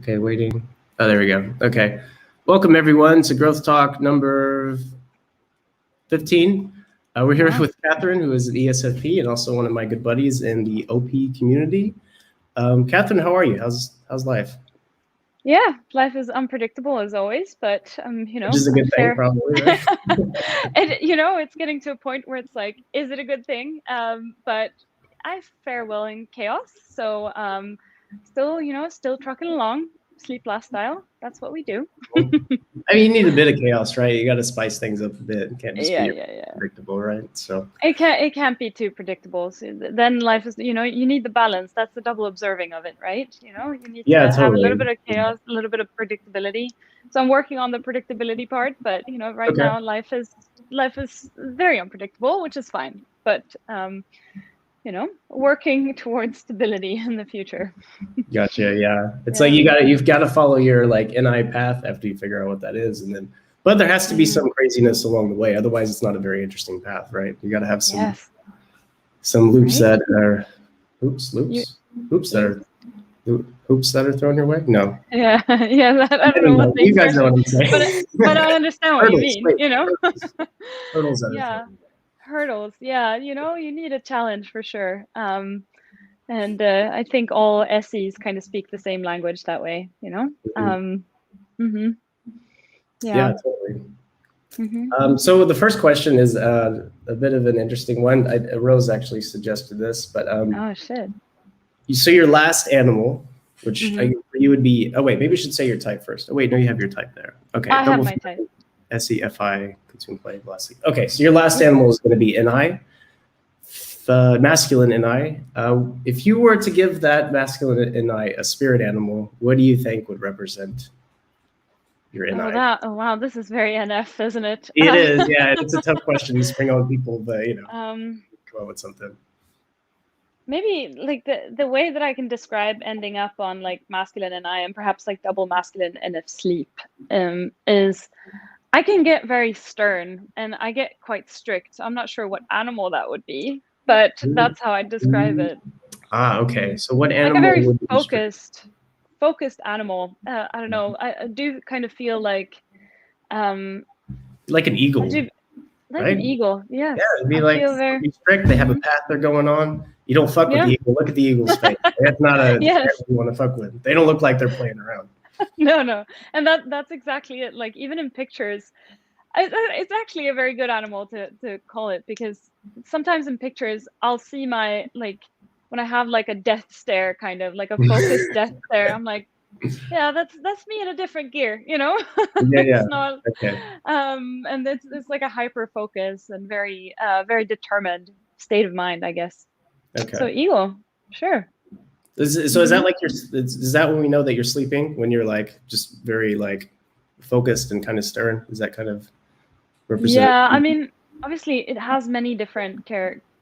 Okay, waiting. Oh, there we go. Okay. Welcome, everyone, to Growth Talk number 15. We're here with Catherine, who is an ESFP and also one of my good buddies in the OP community. Catherine, how are you? How's life? Yeah, life is unpredictable as always, but Which is a good thing, probably, right? And it's getting to a point where it's like, is it a good thing? But I fare well in chaos, so still trucking along, sleep last style. That's what we do. I mean, you need a bit of chaos, right? You got to spice things up a bit. It can't just be predictable, right? So it can't be too predictable. So then life is, you need the balance. That's the double observing of it, right? You need to have a little bit of chaos, a little bit of predictability. So I'm working on the predictability part, but right now life is very unpredictable, which is fine. But working towards stability in the future. Gotcha. Yeah, it's like you've got to follow your NI path after you figure out what that is, and then. But there has to be some craziness along the way. Otherwise, it's not a very interesting path, right? You got to have some loops that are hoops that are thrown your way. No. Yeah. I don't know what you guys know what I'm saying. But I understand what you mean. Hurdles. Hurdles. Yeah. You need a challenge for sure. And I think all SEs kind of speak the same language that way. Yeah, totally. So the first question is a bit of an interesting one. Rose actually suggested this, but oh shit. So your last animal, which you would be. Oh wait, maybe we should say your type first. Oh wait, no, you have your type there. Okay. I have my type. SEFI, consume, play, blessing. Okay, so your last animal is going to be NI, masculine NI. If you were to give that masculine NI a spirit animal, what do you think would represent your NI? Oh wow, this is very NF, isn't it? It is, yeah. It's a tough question to spring on people, but come up with something. Maybe the way that I can describe ending up on masculine NI and perhaps double masculine NF sleep is I can get very stern and I get quite strict. I'm not sure what animal that would be, but that's how I describe it. Okay. So what animal? A very focused animal. I don't know. I do kind of feel like an eagle. An eagle, yes. Yeah, it'd be be strict. They have a path they're going on. You don't fuck with the eagle. Look at the eagle's face. That's not a animal you want to fuck with. They don't look like they're playing around. No. And that's exactly it. Even in pictures, it's actually a very good animal to call it, because sometimes in pictures I'll see my when I have a death stare, kind of a focused death stare, I'm like, yeah, that's me in a different gear, Yeah. It's not, and it's like a hyper focus and very determined state of mind, I guess. Okay. So eagle, sure. Is that is that when we know that you're sleeping, when you're just very focused and kind of stern? Is that kind of represent? Yeah, I mean, obviously it has many different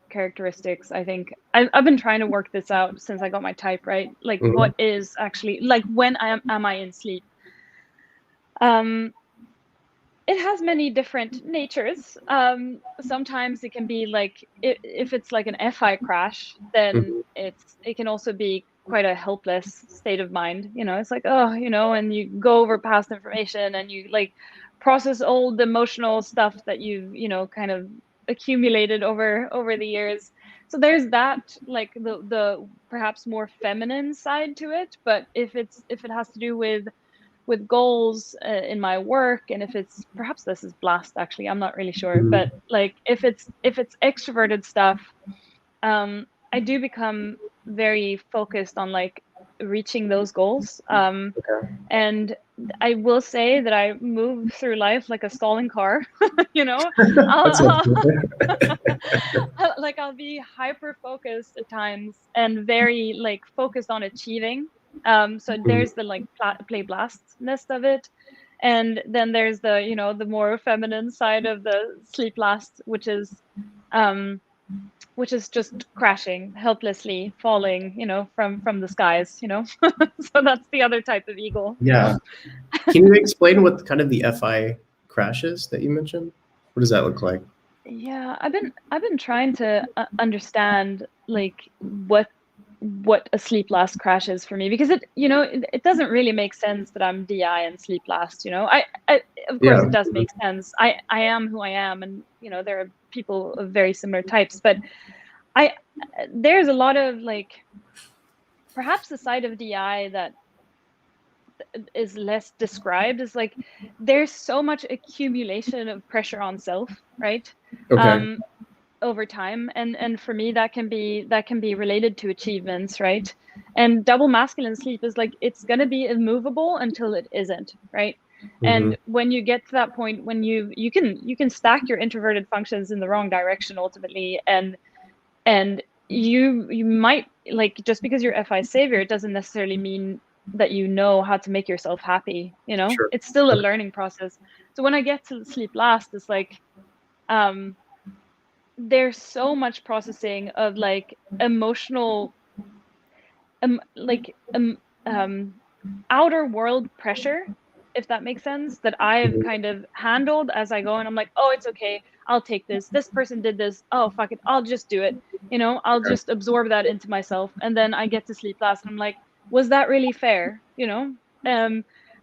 characteristics. I think I've been trying to work this out since I got my type, right? What is actually when am I in sleep? It has many different natures. Sometimes it can be if it's an FI crash, then it can also be quite a helpless state of mind. It's and you go over past information and you process old emotional stuff that you've kind of accumulated over the years. So there's that, the perhaps more feminine side to it. But if it has to do with goals in my work, and if it's, perhaps this is blast, actually, I'm not really sure, but if it's extroverted stuff, I do become very focused on reaching those goals. And I will say that I move through life like a stalling car. I'll be hyper focused at times and very focused on achieving. So there's the play blastness of it, and then there's the the more feminine side of the sleep blast, which is just crashing helplessly, falling from the skies. So that's the other type of eagle. Yeah. Can you explain what kind of the FI crash is that you mentioned? What does that look like? Yeah, I've been trying to understand what what a sleep last crash is for me, because it doesn't really make sense that I'm DI and sleep last. I of course it does make sense. I am who I am, and there are people of very similar types, but there's a lot of like, perhaps the side of DI that is less described is like, there's so much accumulation of pressure on self, right? Okay. Over time, and for me that can be related to achievements, right? And double masculine sleep is like, it's going to be immovable until it isn't, right? And when you get to that point, when you can stack your introverted functions in the wrong direction ultimately, and you might, like, just because you're FI savior, it doesn't necessarily mean that you know how to make yourself happy. Sure. It's still a learning process. So when I get to sleep last, it's like, there's so much processing of like emotional, outer world pressure, if that makes sense, that I've kind of handled as I go, and I'm like, oh, it's okay, I'll take this person did this, oh fuck it, I'll just do it, I'll just absorb that into myself, and then I get to sleep last and I'm like, was that really fair?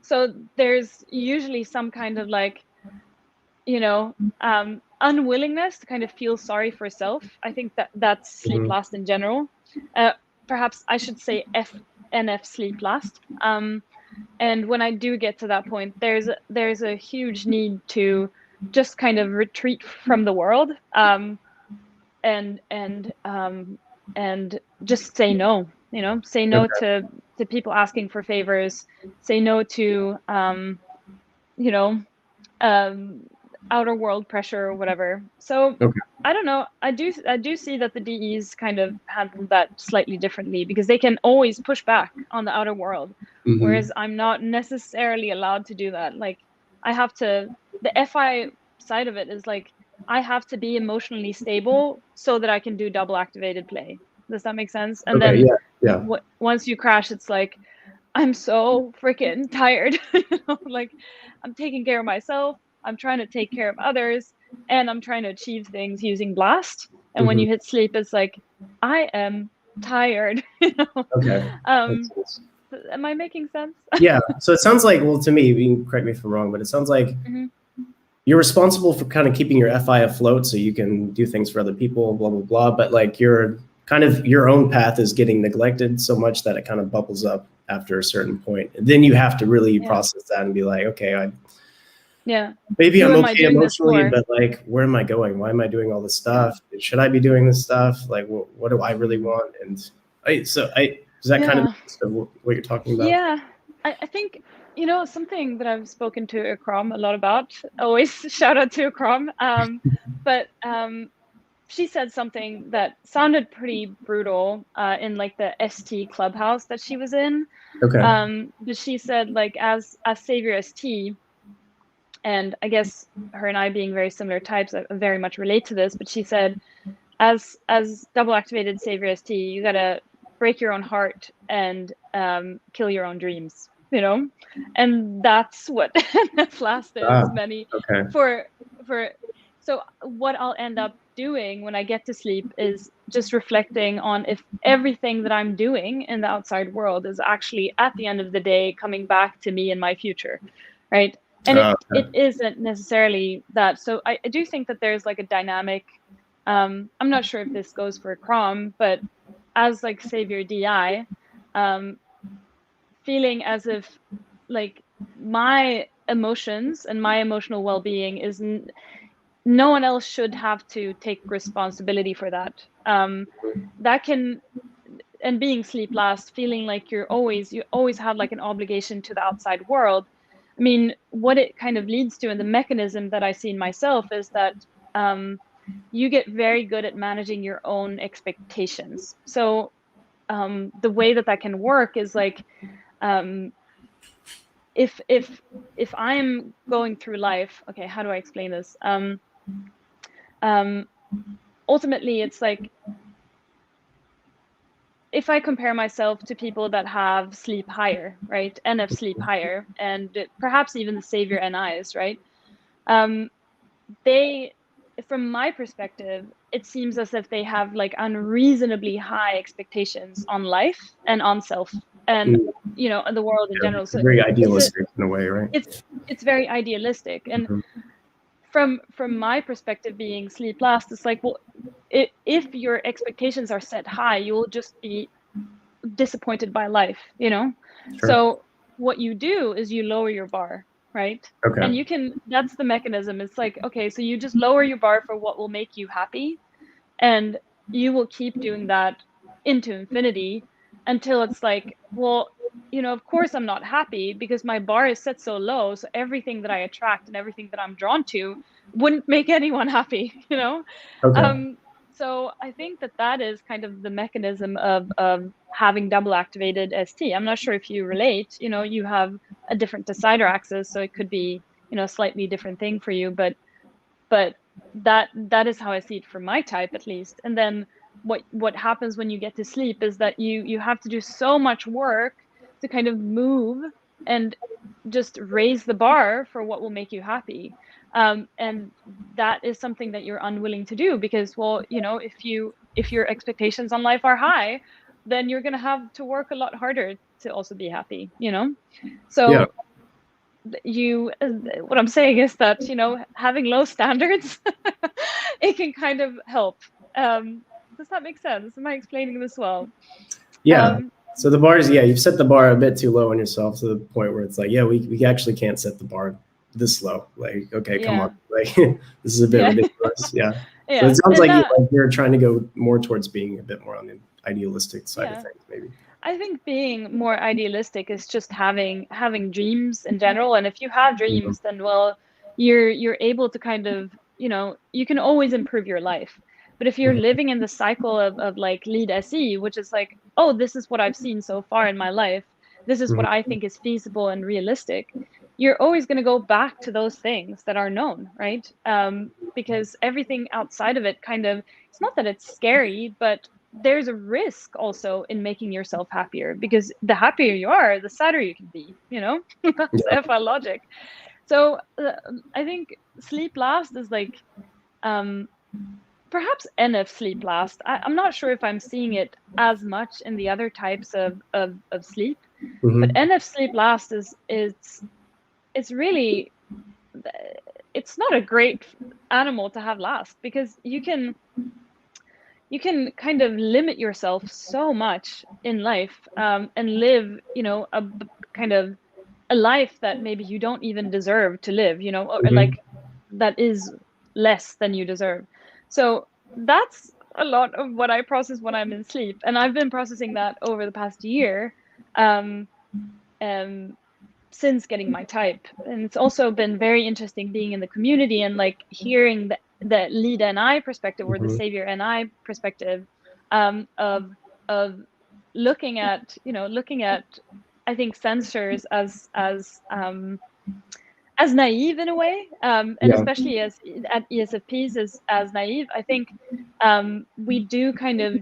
So there's usually some kind of like, unwillingness to kind of feel sorry for self. I think that's sleep last in general. Perhaps I should say NF sleep last. And when I do get to that point, there's a huge need to just kind of retreat from the world, and just say no. Say no to people asking for favors. Say no to outer world pressure or whatever. So I don't know. I do see that the DEs kind of handle that slightly differently, because they can always push back on the outer world, whereas I'm not necessarily allowed to do that. Like, I have to. The FI side of it is like, I have to be emotionally stable so that I can do double activated play. Does that make sense? And then once you crash, it's like, I'm so freaking tired. Like, I'm taking care of myself, I'm trying to take care of others, and I'm trying to achieve things using blast. And when you hit sleep, it's like, I am tired. Okay. Am I making sense? Yeah. So it sounds like, well, to me, you can correct me if I'm wrong, but it sounds like you're responsible for kind of keeping your FI afloat so you can do things for other people, blah, blah, blah. But like, your kind of your own path is getting neglected so much that it kind of bubbles up after a certain point. And then you have to really process that and be like, okay, maybe I'm okay emotionally, but like, where am I going? Why am I doing all this stuff? Should I be doing this stuff? Like, what do I really want? And is that kind of what you're talking about? Yeah, I think, something that I've spoken to Akram a lot about, always shout out to Akram, but she said something that sounded pretty brutal in like the ST clubhouse that she was in. But she said, like, as Savior ST, and I guess her and I being very similar types, I very much relate to this, but she said, as double activated Savior ST, you gotta break your own heart and kill your own dreams, and that's what last is so what I'll end up doing when I get to sleep is just reflecting on if everything that I'm doing in the outside world is actually, at the end of the day, coming back to me in my future, right? And it isn't necessarily that. So I do think that there's like a dynamic. I'm not sure if this goes for Crom, but as like Savior DI, feeling as if like my emotions and my emotional well-being is no one else should have to take responsibility for that. That can, and being sleep last, feeling like you always have like an obligation to the outside world. I mean, what it kind of leads to, and the mechanism that I see in myself, is that you get very good at managing your own expectations. So the way that can work is like, if I'm going through life, okay, how do I explain this? Ultimately, it's like, if I compare myself to people that have sleep higher, right, NF sleep higher, and perhaps even the Savior NIs, right, they from my perspective, it seems as if they have like unreasonably high expectations on life and on self and the world in general. So very idealistic in a way, right? It's very idealistic. And from my perspective, being sleep last, it's like, well, if your expectations are set high, you will just be disappointed by life, Sure. So what you do is you lower your bar, right? Okay. And that's the mechanism. It's like, okay, so you just lower your bar for what will make you happy, and you will keep doing that into infinity until it's like, well, of course I'm not happy because my bar is set so low, so everything that I attract and everything that I'm drawn to wouldn't make anyone happy. Okay. So I think that is kind of the mechanism of having double activated ST. I'm not sure if you relate. You have a different decider axis, so it could be a slightly different thing for you, but that is how I see it for my type, at least. And then what happens when you get to sleep is that you have to do so much work to kind of move and just raise the bar for what will make you happy. And that is something that you're unwilling to do because, well, if your expectations on life are high, then you're going to have to work a lot harder to also be happy, So what I'm saying is that, having low standards, it can kind of help. Does that make sense? Am I explaining this well? Yeah. So the bar is, you've set the bar a bit too low on yourself to the point where it's like, we actually can't set the bar this low. Like, okay, come on. Like, this is a bit ridiculous. Yeah. So it sounds like you're trying to go more towards being a bit more on the idealistic side of things, maybe. I think being more idealistic is just having dreams in general. And if you have dreams, then, well, you're able to kind of, you can always improve your life. But if you're living in the cycle of like lead SE, which is like, oh, this is what I've seen so far in my life, this is what I think is feasible and realistic, you're always going to go back to those things that are known, right? Because everything outside of it it's not that it's scary, but there's a risk also in making yourself happier, because the happier you are, the sadder you can be, that's FI logic. So I think sleep last is like, perhaps NF sleep last. I'm not sure if I'm seeing it as much in the other types of sleep, but NF sleep last it's really, it's not a great animal to have last, because you can kind of limit yourself so much in life, and live, a kind of a life that maybe you don't even deserve to live, or like that is less than you deserve. So that's a lot of what I process when I'm in sleep, and I've been processing that over the past year, since getting my type. And it's also been very interesting being in the community and like hearing the lead NI perspective, or the savior NI perspective, of looking at I think sensors as naive in a way, and especially as at ESFPs as naive. I think we do kind of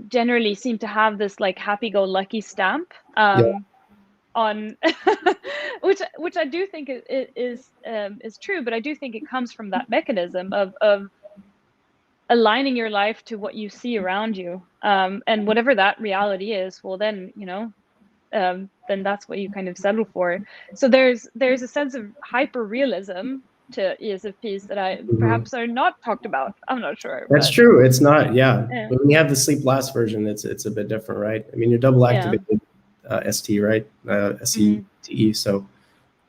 generally seem to have this like happy-go-lucky stamp on which I do think is true, but I do think it comes from that mechanism of aligning your life to what you see around you, and whatever that reality is, well then then that's what you kind of settle for. So there's a sense of hyper realism to ESFPs that I perhaps are not talked about. I'm not sure. That's true. It's not. But when you have the sleep last version, it's a bit different, right? I mean, you're double activated ST, right? SETE. So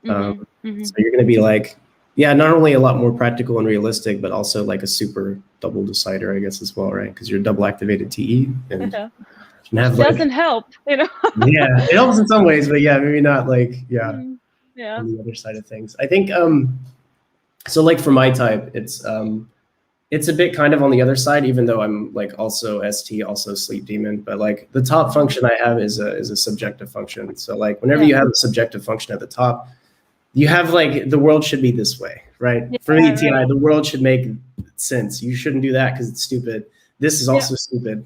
so you're going to be like, not only a lot more practical and realistic, but also like a super double decider, I guess, as well, right? Because you're double activated TE, and doesn't help, it helps in some ways, but maybe not like on the other side of things. I think so like for my type, it's a bit kind of on the other side, even though I'm like also ST, also sleep demon, but like the top function I have is a subjective function. So like whenever you have a subjective function at the top, you have like, the world should be this way, right? For me, TI, the world should make sense. You shouldn't do that because it's stupid. This is also stupid.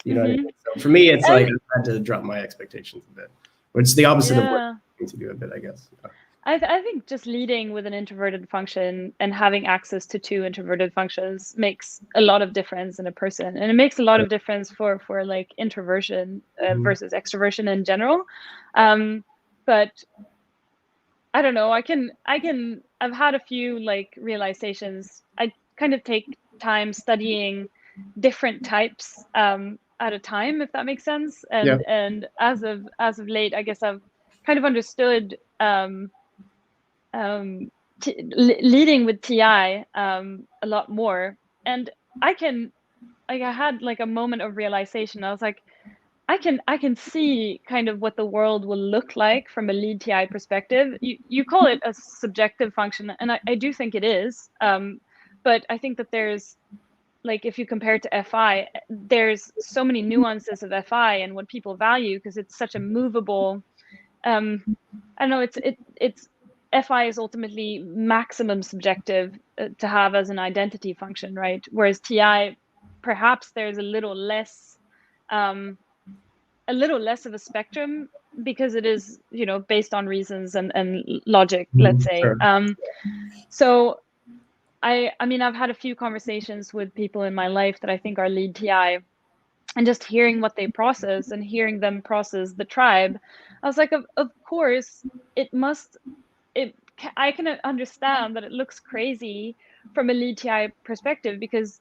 You know what I mean? So for me, it's like I had to drop my expectations a bit, or it's the opposite of what I'm to do a bit, I guess. I think just leading with an introverted function and having access to two introverted functions makes a lot of difference in a person, and it makes a lot of difference for like introversion versus extroversion in general. But I don't know. I've had a few like realizations. I kind of take time studying different types at a time, if that makes sense. And as of late, I guess I've kind of understood leading with TI a lot more. And I had like a moment of realization. I was like, I can see kind of what the world will look like from a lead TI perspective. You call it a subjective function, and I do think it is. But I think that there's, like, if you compare it to FI, there's so many nuances of FI and what people value, because it's such a movable. I don't know. It's FI is ultimately maximum subjective to have as an identity function, right? Whereas TI, perhaps there's a little less of a spectrum, because it is, based on reasons and logic, let's say. Sure. So I mean, I've had a few conversations with people in my life that I think are lead TI, and just hearing what they process and hearing them process the tribe, I was like, of course, I can understand that it looks crazy from a lead TI perspective, because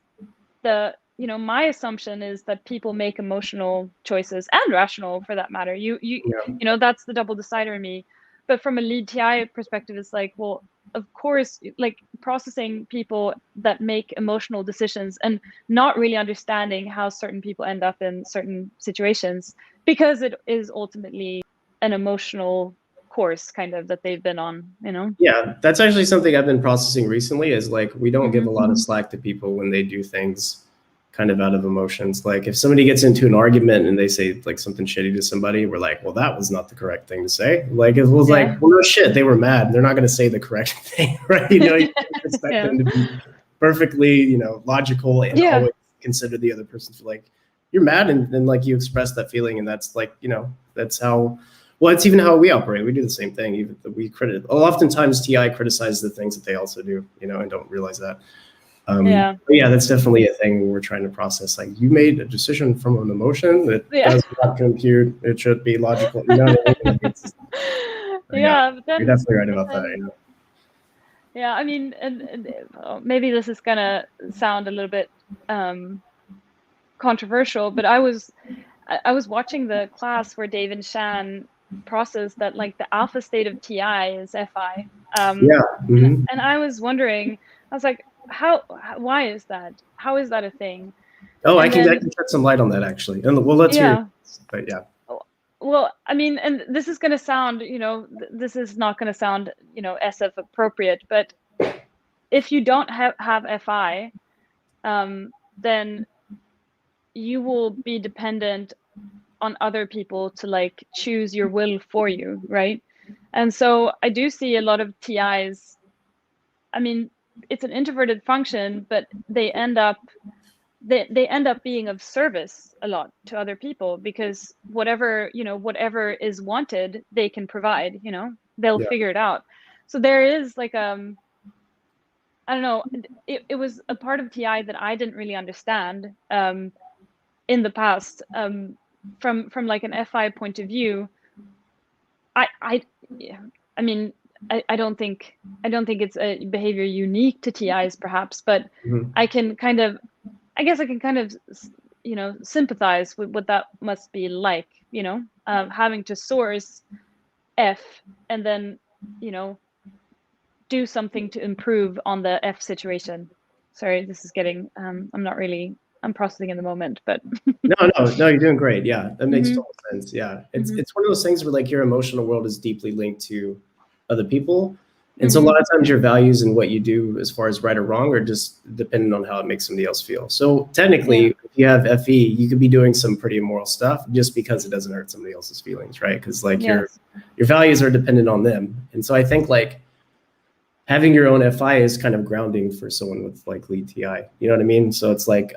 my assumption is that people make emotional choices, and rational for that matter. That's the double decider in me. But from a lead TI perspective, it's like, well, of course, like processing people that make emotional decisions and not really understanding how certain people end up in certain situations, because it is ultimately an emotional course kind of that they've been on, Yeah, that's actually something I've been processing recently, is like, we don't give a lot of slack to people when they do things kind of out of emotions. Like if somebody gets into an argument and they say like something shitty to somebody, we're like, well, that was not the correct thing to say. Like it was like, well, no shit, they were mad. They're not going to say the correct thing, right? You expect them to be perfectly, logical and always consider the other person to, like, you're mad, and then like you express that feeling, and that's like, that's how. Well, it's even how we operate. We do the same thing. Even oftentimes TI criticizes the things that they also do, and don't realize that. But yeah, that's definitely a thing we're trying to process. Like, you made a decision from an emotion that does not compute. It should be logical. But then, you're definitely right about that. Yeah, I mean, and maybe this is gonna sound a little bit controversial, but I was watching the class where Dave and Shan processed that, like, the alpha state of TI is FI. And I was wondering, I was like, why is that? How is that a thing? Oh, I can shed some light on that, actually. And well, let's hear. But yeah. Well, I mean, and this is going to sound, this is not going to sound, SF appropriate, but if you don't have FI, then you will be dependent on other people to, like, choose your will for you, right? And so I do see a lot of TIs. I mean, it's an introverted function, but they end up being of service a lot to other people, because whatever is wanted, they can provide. They'll figure it out. So there is like I don't know. It was a part of TI that I didn't really understand in the past. From like an FI point of view, I mean, I don't think it's a behavior unique to TIs, perhaps, but I can kind of sympathize with what that must be like, having to source F and then, do something to improve on the F situation. Sorry, this is getting, I'm processing in the moment, but. No, you're doing great. Yeah, that makes total sense. Yeah, it's one of those things where, like, your emotional world is deeply linked to other people. And so a lot of times your values and what you do as far as right or wrong are just dependent on how it makes somebody else feel. So technically, if you have FE, you could be doing some pretty immoral stuff just because it doesn't hurt somebody else's feelings, right? Because, like, your values are dependent on them. And so I think, like, having your own FI is kind of grounding for someone with, like, lead TI. You know what I mean? So it's like,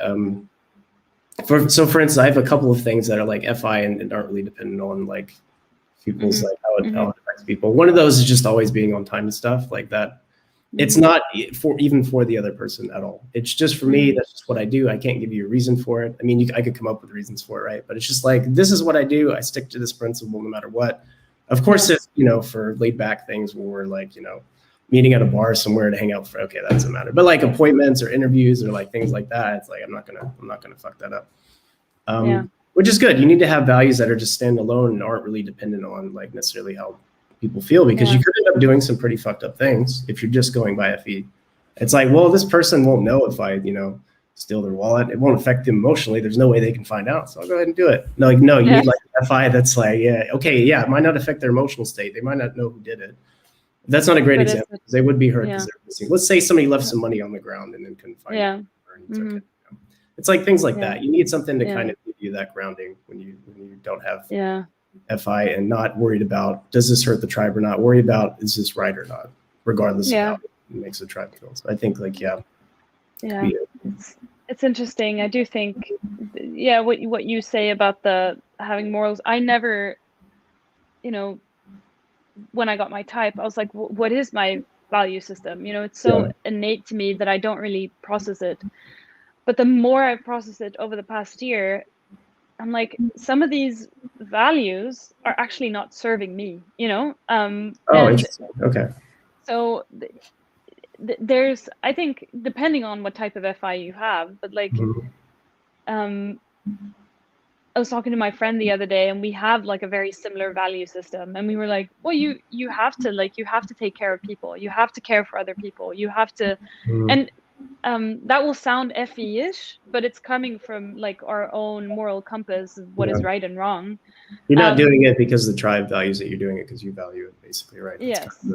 for instance, I have a couple of things that are like FI and aren't really dependent on, like, people's like how it affects kinds of people. One of those is just always being on time and stuff like that. It's not for the other person at all. It's just for me. That's just what I do. I can't give you a reason for it. I mean, I could come up with reasons for it, right? But it's just like, this is what I do. I stick to this principle no matter what. Of course, it's, for laid back things where we're like, meeting at a bar somewhere to hang out for, okay, that doesn't matter. But like appointments or interviews or like things like that, it's like, I'm not gonna fuck that up. Which is good. You need to have values that are just standalone and aren't really dependent on like necessarily how people feel, because you could end up doing some pretty fucked up things if you're just going by FE. It's like, well, this person won't know if I, steal their wallet. It won't affect them emotionally. There's no way they can find out. So I'll go ahead and do it. No, you need like an FI that's like, it might not affect their emotional state. They might not know who did it. That's not a great example, because they would be hurt because they're missing. Let's say somebody left some money on the ground and then couldn't find it. It's like things like that. You need something to kind of give you that grounding when you don't have FI, and not worried about, does this hurt the tribe or not? Worry about, is this right or not, regardless of how it makes the tribe feel. So I think it's interesting. I do think, what you say about the having morals. I never, when I got my type, I was like, what is my value system? It's so innate to me that I don't really process it. But the more I process it over the past year, I'm like, some of these values are actually not serving me, interesting. Okay. So there's, I think, depending on what type of FI you have, but like, I was talking to my friend the other day, and we have like a very similar value system, and we were like, well, you have to take care of people, you have to care for other people, you have to, and that will sound FE-ish, but it's coming from like our own moral compass of what is right and wrong. You're not doing it because the tribe values it. You're doing it because you value it, basically, right? Yes.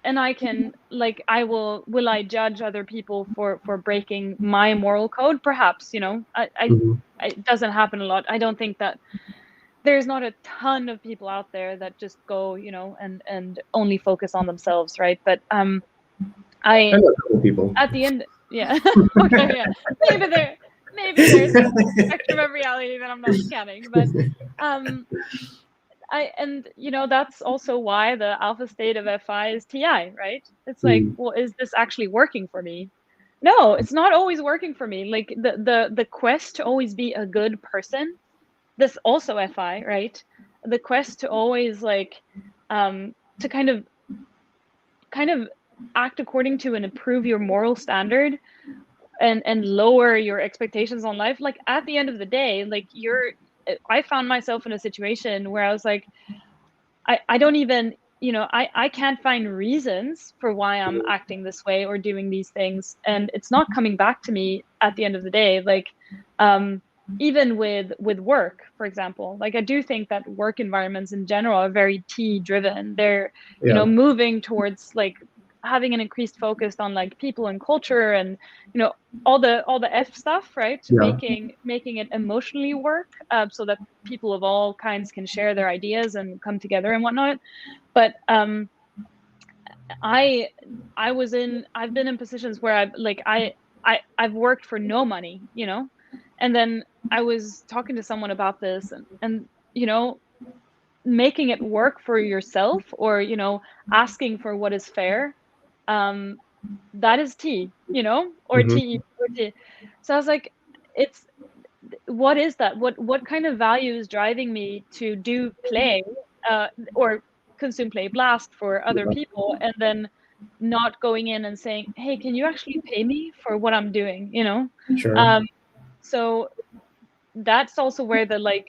And I can, like, will I judge other people for breaking my moral code? Perhaps, it doesn't happen a lot. I don't think that there's not a ton of people out there that just go, and only focus on themselves, right? But I know a couple people at the end. Okay, maybe there's a spectrum of reality that I'm not scanning, but that's also why the alpha state of FI is TI, right? It's like, well, is this actually working for me? No, it's not always working for me. Like the quest to always be a good person, this also FI, right? The quest to always like to kind of act according to and improve your moral standard and lower your expectations on life. Like at the end of the day, like I found myself in a situation where I was like, I don't even, I can't find reasons for why I'm acting this way or doing these things. And it's not coming back to me at the end of the day. Like, even with work, for example, like I do think that work environments in general are very T driven. They're, moving towards like having an increased focus on like people and culture and all the F stuff, right? Making it emotionally work, so that people of all kinds can share their ideas and come together and whatnot. But I've been in positions where I've worked for no money, and then I was talking to someone about this and making it work for yourself, or asking for what is fair, that is T, or T or T. So I was like, what is that? What kind of value is driving me to do play or consume play blast for other people, and then not going in and saying, hey, can you actually pay me for what I'm doing? Sure. So that's also where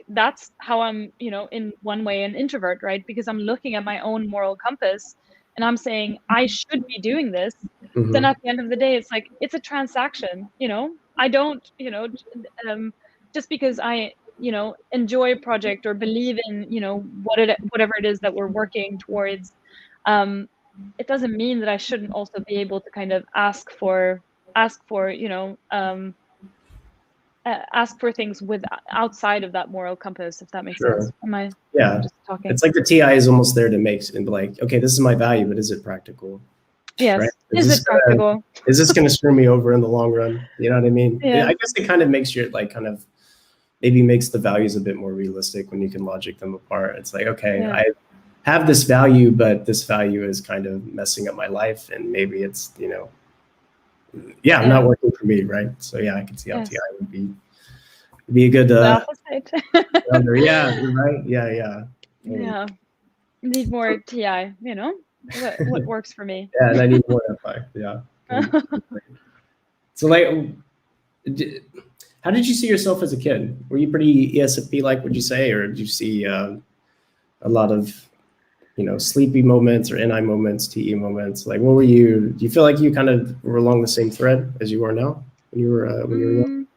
that's how I'm, in one way an introvert, right? Because I'm looking at my own moral compass and I'm saying I should be doing this. Then at the end of the day, it's like, it's a transaction, I don't, just because I, enjoy a project or believe in, whatever it is that we're working towards, it doesn't mean that I shouldn't also be able to kind of ask for, ask for things outside of that moral compass, if that makes sense. Am I just talking? It's like the TI is almost there to make and like, okay, this is my value, but is it practical? Yes. Right? Is it practical? Is this going to screw me over in the long run? You know what I mean? Yeah. I guess it kind of makes maybe makes the values a bit more realistic when you can logic them apart. It's like, okay, I have this value, but this value is kind of messing up my life, and maybe it's, you know, not working for me, right? So yeah, I can see how TI would be a good the opposite. yeah, right. Yeah. Totally. Yeah, need more TI. You know, what works for me. Yeah, and I need more FI. Yeah. So like, how did you see yourself as a kid? Were you pretty ESFP like, would you say, or did you see a lot of, you know, sleepy moments or NI moments, TE moments? Like, what were you? Do you feel like you kind of were along the same thread as you are now when you were young?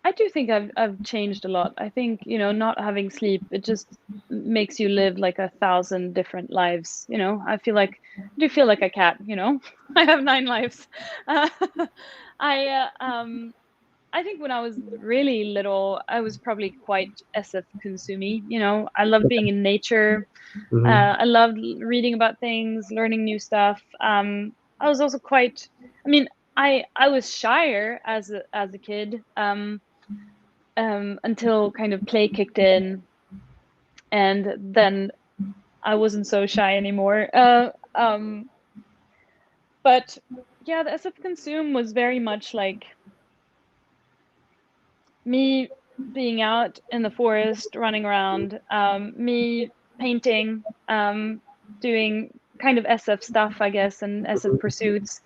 I do think I've changed a lot. I think, you know, not having sleep, it just makes you live like 1,000 different lives. You know, I do feel like a cat. You know, I have 9 lives. I think when I was really little, I was probably quite SF consumey. You know, I loved being in nature. I loved reading about things, learning new stuff. I was also quite. I mean, I was shyer as a kid. Until kind of play kicked in, and then I wasn't so shy anymore. But yeah, the SF consume was very much like me being out in the forest, running around, me painting, doing kind of SF stuff, I guess, and SF pursuits.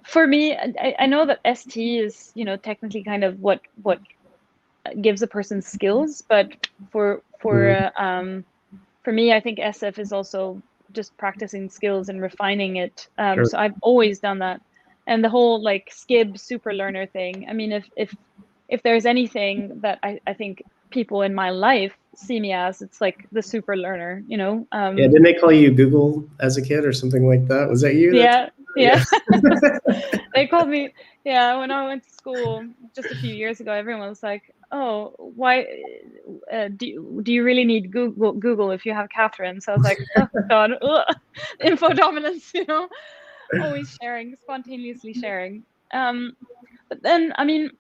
For me, I know that ST is, you know, technically kind of what gives a person skills, but for me, I think SF is also just practicing skills and refining it. Sure. So I've always done that, and the whole like skib super learner thing. I mean, if there's anything that I think people in my life see me as, it's like the super learner. You know. Yeah, didn't they call you Google as a kid or something like that? Was that you? Yeah. They called me. Yeah, when I went to school just a few years ago, everyone was like, "Oh, why do you really need Google if you have Catherine?" So I was like, "Oh God, info dominance," you know, always sharing, spontaneously sharing. But then, I mean,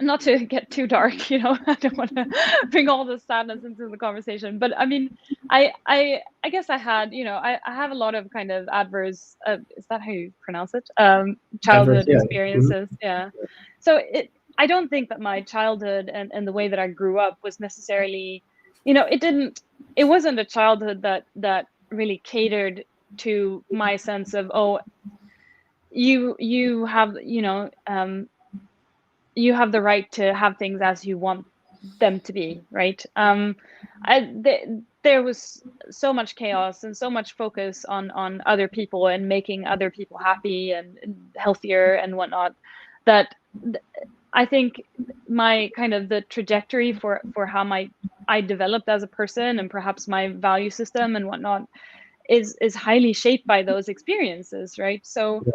not to get too dark, you know, I don't want to bring all the sadness into the conversation, but I mean, I guess I had, you know, I have a lot of kind of adverse, is that how you pronounce it? Childhood experiences. Yeah. So I don't think that my childhood and the way that I grew up was necessarily, you know, it wasn't a childhood that really catered to my sense of, oh, you have, you know, you have the right to have things as you want them to be, right? There was so much chaos and so much focus on other people and making other people happy and healthier and whatnot, that I think my kind of the trajectory for how I developed as a person and perhaps my value system and whatnot is highly shaped by those experiences, right? So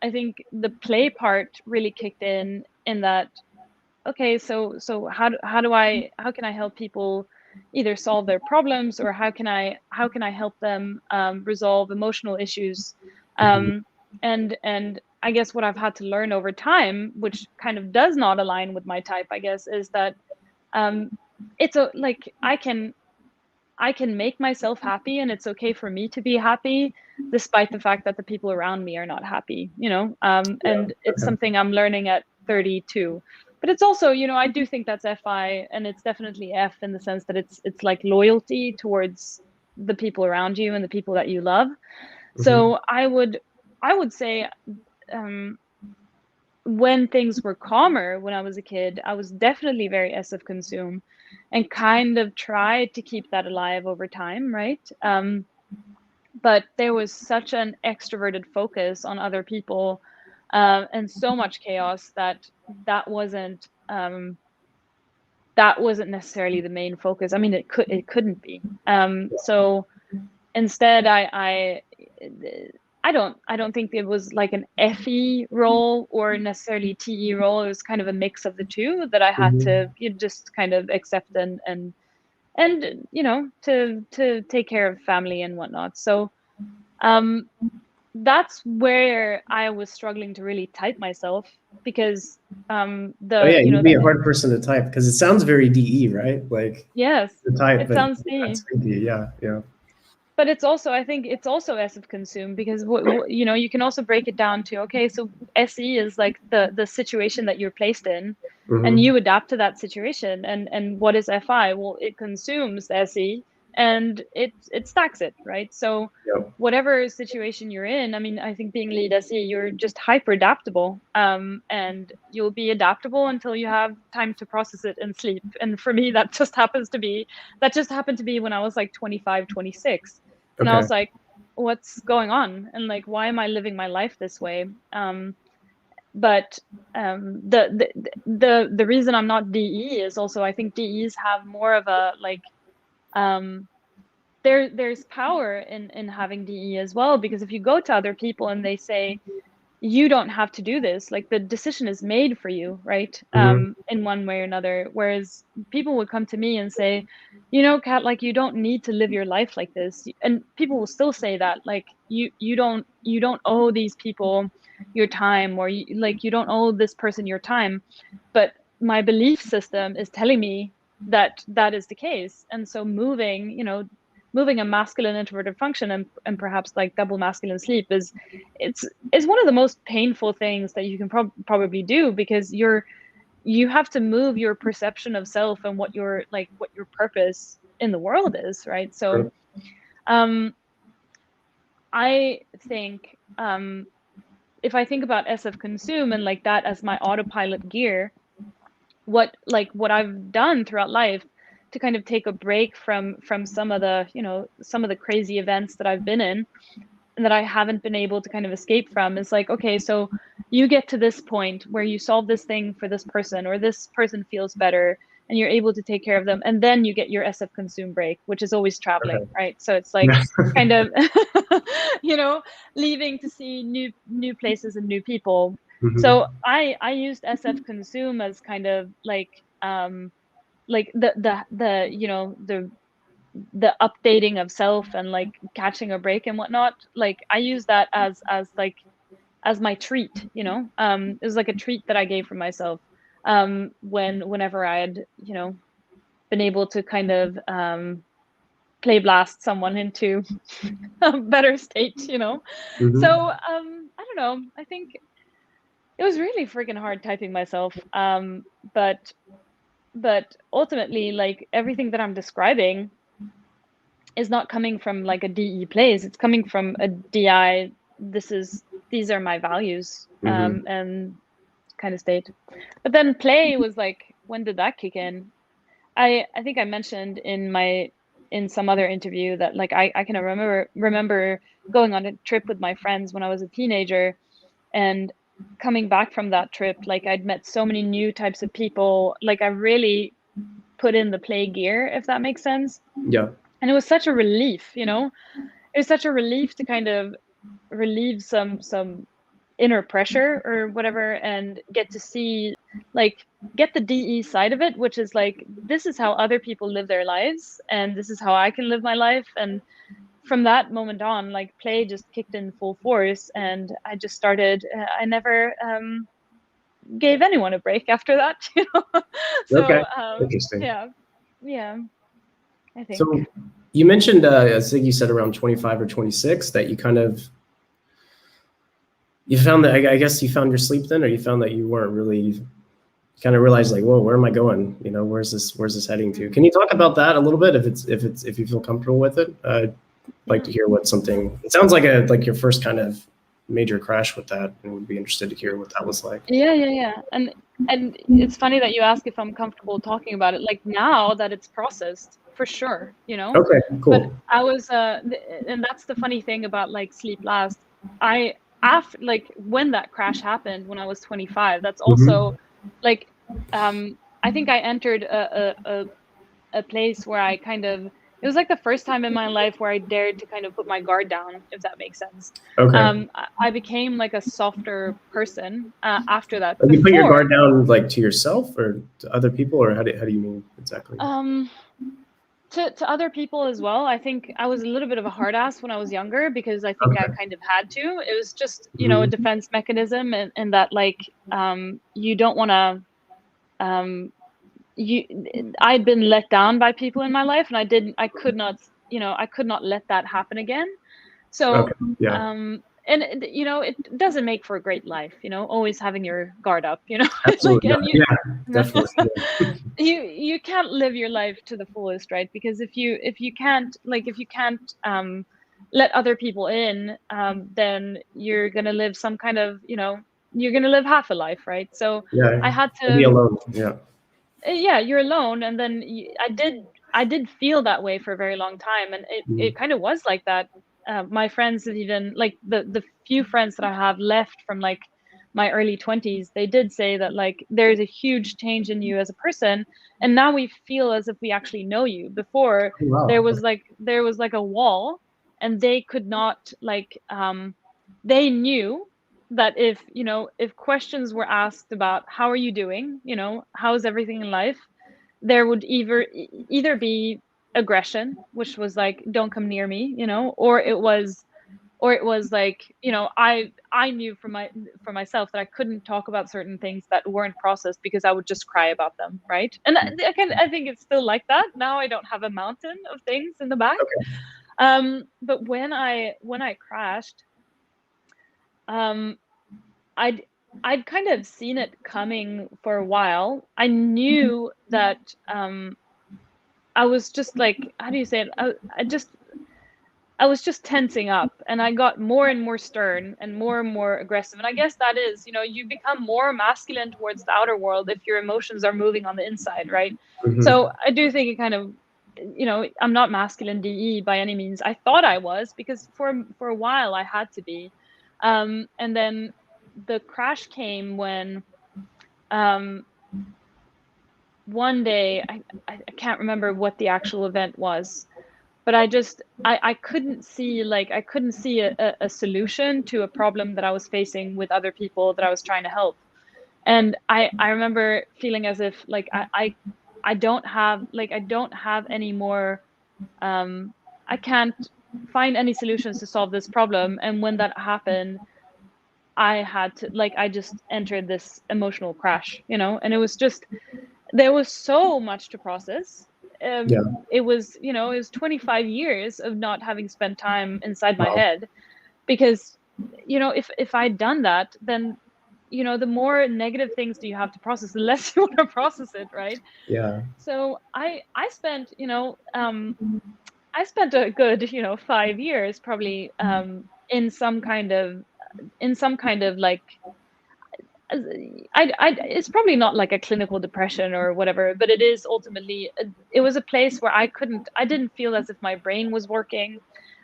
I think the play part really kicked in that, okay, so how can I help people either solve their problems, or how can I help them resolve emotional issues, and I guess what I've had to learn over time, which kind of does not align with my type, I guess, is that it's like I can make myself happy, and it's okay for me to be happy despite the fact that the people around me are not happy, you know. And it's something I'm learning at 32. But it's also, you know, I do think that's FI, and it's definitely F in the sense that it's like loyalty towards the people around you and the people that you love. So I would say when things were calmer when I was a kid, I was definitely very SF consume and kind of tried to keep that alive over time, right? But there was such an extroverted focus on other people and so much chaos that wasn't necessarily the main focus. I mean, it couldn't be. So instead, I don't think it was like an FE role or necessarily TE role. It was kind of a mix of the two that I had to just kind of accept and you know, to take care of family and whatnot. So that's where I was struggling to really type myself, because You'd be a hard person to type because it sounds very DE, right? Like yes, the type, it but sounds that's me. creepy. Yeah. But it's also, I think it's also SF consume, because you can also break it down to, okay, so SE is like the situation that you're placed in, and you adapt to that situation. And what is FI? Well, it consumes SE and it stacks it, right? So Yep. whatever situation you're in, I mean, I think being lead SE, you're just hyper adaptable, and you'll be adaptable until you have time to process it and sleep. And for me, that just happened to be when I was like 25, 26. And I Okay. was like, what's going on? And like, why am I living my life this way? But the reason I'm not DE is also, I think DEs have more of a like, there's power in having DE as well, because if you go to other people and they say, you don't have to do this, like the decision is made for you, right? In one way or another. Whereas people would come to me and say, Kat, like, you don't need to live your life like this. And people will still say that, like, you don't owe these people your time, or you don't owe this person your time. But my belief system is telling me that that is the case. And so moving a masculine introverted function, and perhaps like double masculine sleep, is one of the most painful things that you can probably do, because you have to move your perception of self and what your purpose in the world is, right? So I think if I think about SF consume and like that as my autopilot gear, what I've done throughout life to kind of take a break from some of the crazy events that I've been in and that I haven't been able to kind of escape from, is like, okay, so you get to this point where you solve this thing for this person, or this person feels better and you're able to take care of them, and then you get your SF consume break, which is always traveling, right? So it's like kind of leaving to see new places and new people. So I used SF consume as kind of like the updating of self and like catching a break and whatnot. Like I use that as my treat. It was like a treat that I gave for myself whenever I had been able to kind of play blast someone into a better state. So I don't know, I think it was really freaking hard typing myself, but ultimately, like, everything that I'm describing is not coming from like a DE place. It's coming from a DI. These are my values, and kind of state. But then play was like, when did that kick in? I think I mentioned in some other interview that like I can remember going on a trip with my friends when I was a teenager, and coming back from that trip, like I'd met so many new types of people. Like I really put in the play gear, if that makes sense. Yeah. And it was such a relief, it was such a relief to kind of relieve some inner pressure or whatever, and get to see, like, get the DE side of it, which is like, this is how other people live their lives, and this is how I can live my life. And from that moment on, like, play just kicked in full force, and I just started, I never gave anyone a break after that. So Okay. Interesting. yeah, I think. So you mentioned, I think you said around 25 or 26, that you kind of, you found that, I guess you found your sleep then, or you found that you weren't really, kind of realized like, whoa, where am I going? Where's this heading to? Can you talk about that a little bit, if you feel comfortable with it? I'd like to hear it sounds like your first kind of major crash with that, and would be interested to hear what that was like. Yeah. And it's funny that you ask if I'm comfortable talking about it, like, now that it's processed, for sure, Okay, cool. But I was and that's the funny thing about like Sleep Last. After, like, when that crash happened when I was 25, that's also like I think I entered a place where I kind of, it was like the first time in my life where I dared to kind of put my guard down, if that makes sense. Okay. I became like a softer person after that. You put your guard down, like, to yourself or to other people, or how do you mean exactly? To other people as well. I think I was a little bit of a hard ass when I was younger, because I think I kind of had to. It was just, a defense mechanism, and that, like, you don't want to, I'd been let down by people in my life, and I could not let that happen again. So, and it doesn't make for a great life, always having your guard up, Absolutely. like, and Definitely. you can't live your life to the fullest, right? Because if you can't let other people in, then you're gonna live some kind of, you're gonna live half a life, right? So I had to be alone. Yeah, you're alone, and then I did feel that way for a very long time, and it kind of was like that. My friends have even, like, the few friends that I have left from, like, my early 20s, they did say that, like, there's a huge change in you as a person, and now we feel as if we actually know you. Before, there was like a wall, and they could not, like, they knew that if questions were asked about how are you doing, how's everything in life, there would either be aggression, which was like, don't come near me, or it was like, I knew for myself that I couldn't talk about certain things that weren't processed, because I would just cry about them, right? And I think it's still like that now. I don't have a mountain of things in the back. But when I crashed, I'd kind of seen it coming for a while. I knew that I was just, like, how do you say it? I was just tensing up, and I got more and more stern and more aggressive. And I guess that is, you become more masculine towards the outer world if your emotions are moving on the inside, right? So I do think it kind of, I'm not masculine DE by any means. I thought I was, because for a while I had to be. And then the crash came when one day, I can't remember what the actual event was, but I couldn't see, like, a solution to a problem that I was facing with other people that I was trying to help. And I remember feeling as if, like, I don't have any more, I can't find any solutions to solve this problem. And when that happened, I had to, like, I just entered this emotional crash, and it was just, there was so much to process. It was, it was 25 years of not having spent time inside my head, because, if I'd done that, then, the more negative things do you have to process, the less you want to process it, right? So I spent, I spent a good, 5 years probably, in some kind of, like, it's probably not like a clinical depression or whatever, but it is ultimately, it was a place where I didn't feel as if my brain was working.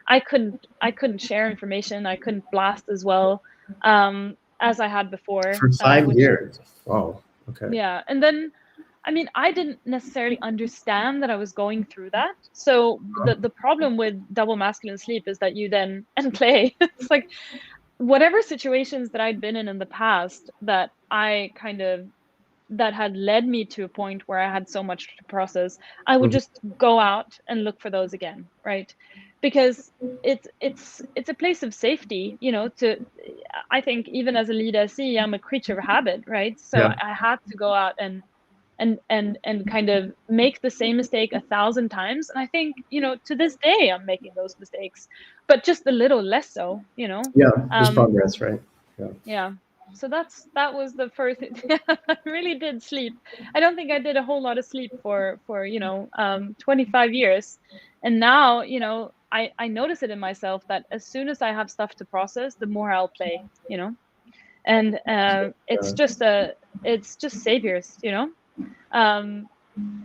I couldn't share information. I couldn't blast as well, as I had before. For 5 years. Wow. Okay. Yeah. And then, I mean, I didn't necessarily understand that I was going through that. So the problem with double masculine sleep is that you then, and play, it's like, whatever situations that I'd been in the past that that had led me to a point where I had so much to process, I would just go out and look for those again, right? Because it's a place of safety, I think, even as a lead SE, I'm a creature of habit, right? So I had to go out and kind of make the same mistake 1,000 times. And I think, to this day, I'm making those mistakes, but just a little less so, there's progress, right? So that was the first. I really did sleep. I don't think I did a whole lot of sleep for 25 years. And now, I notice it in myself that as soon as I have stuff to process, the more I'll play, and it's just saviors,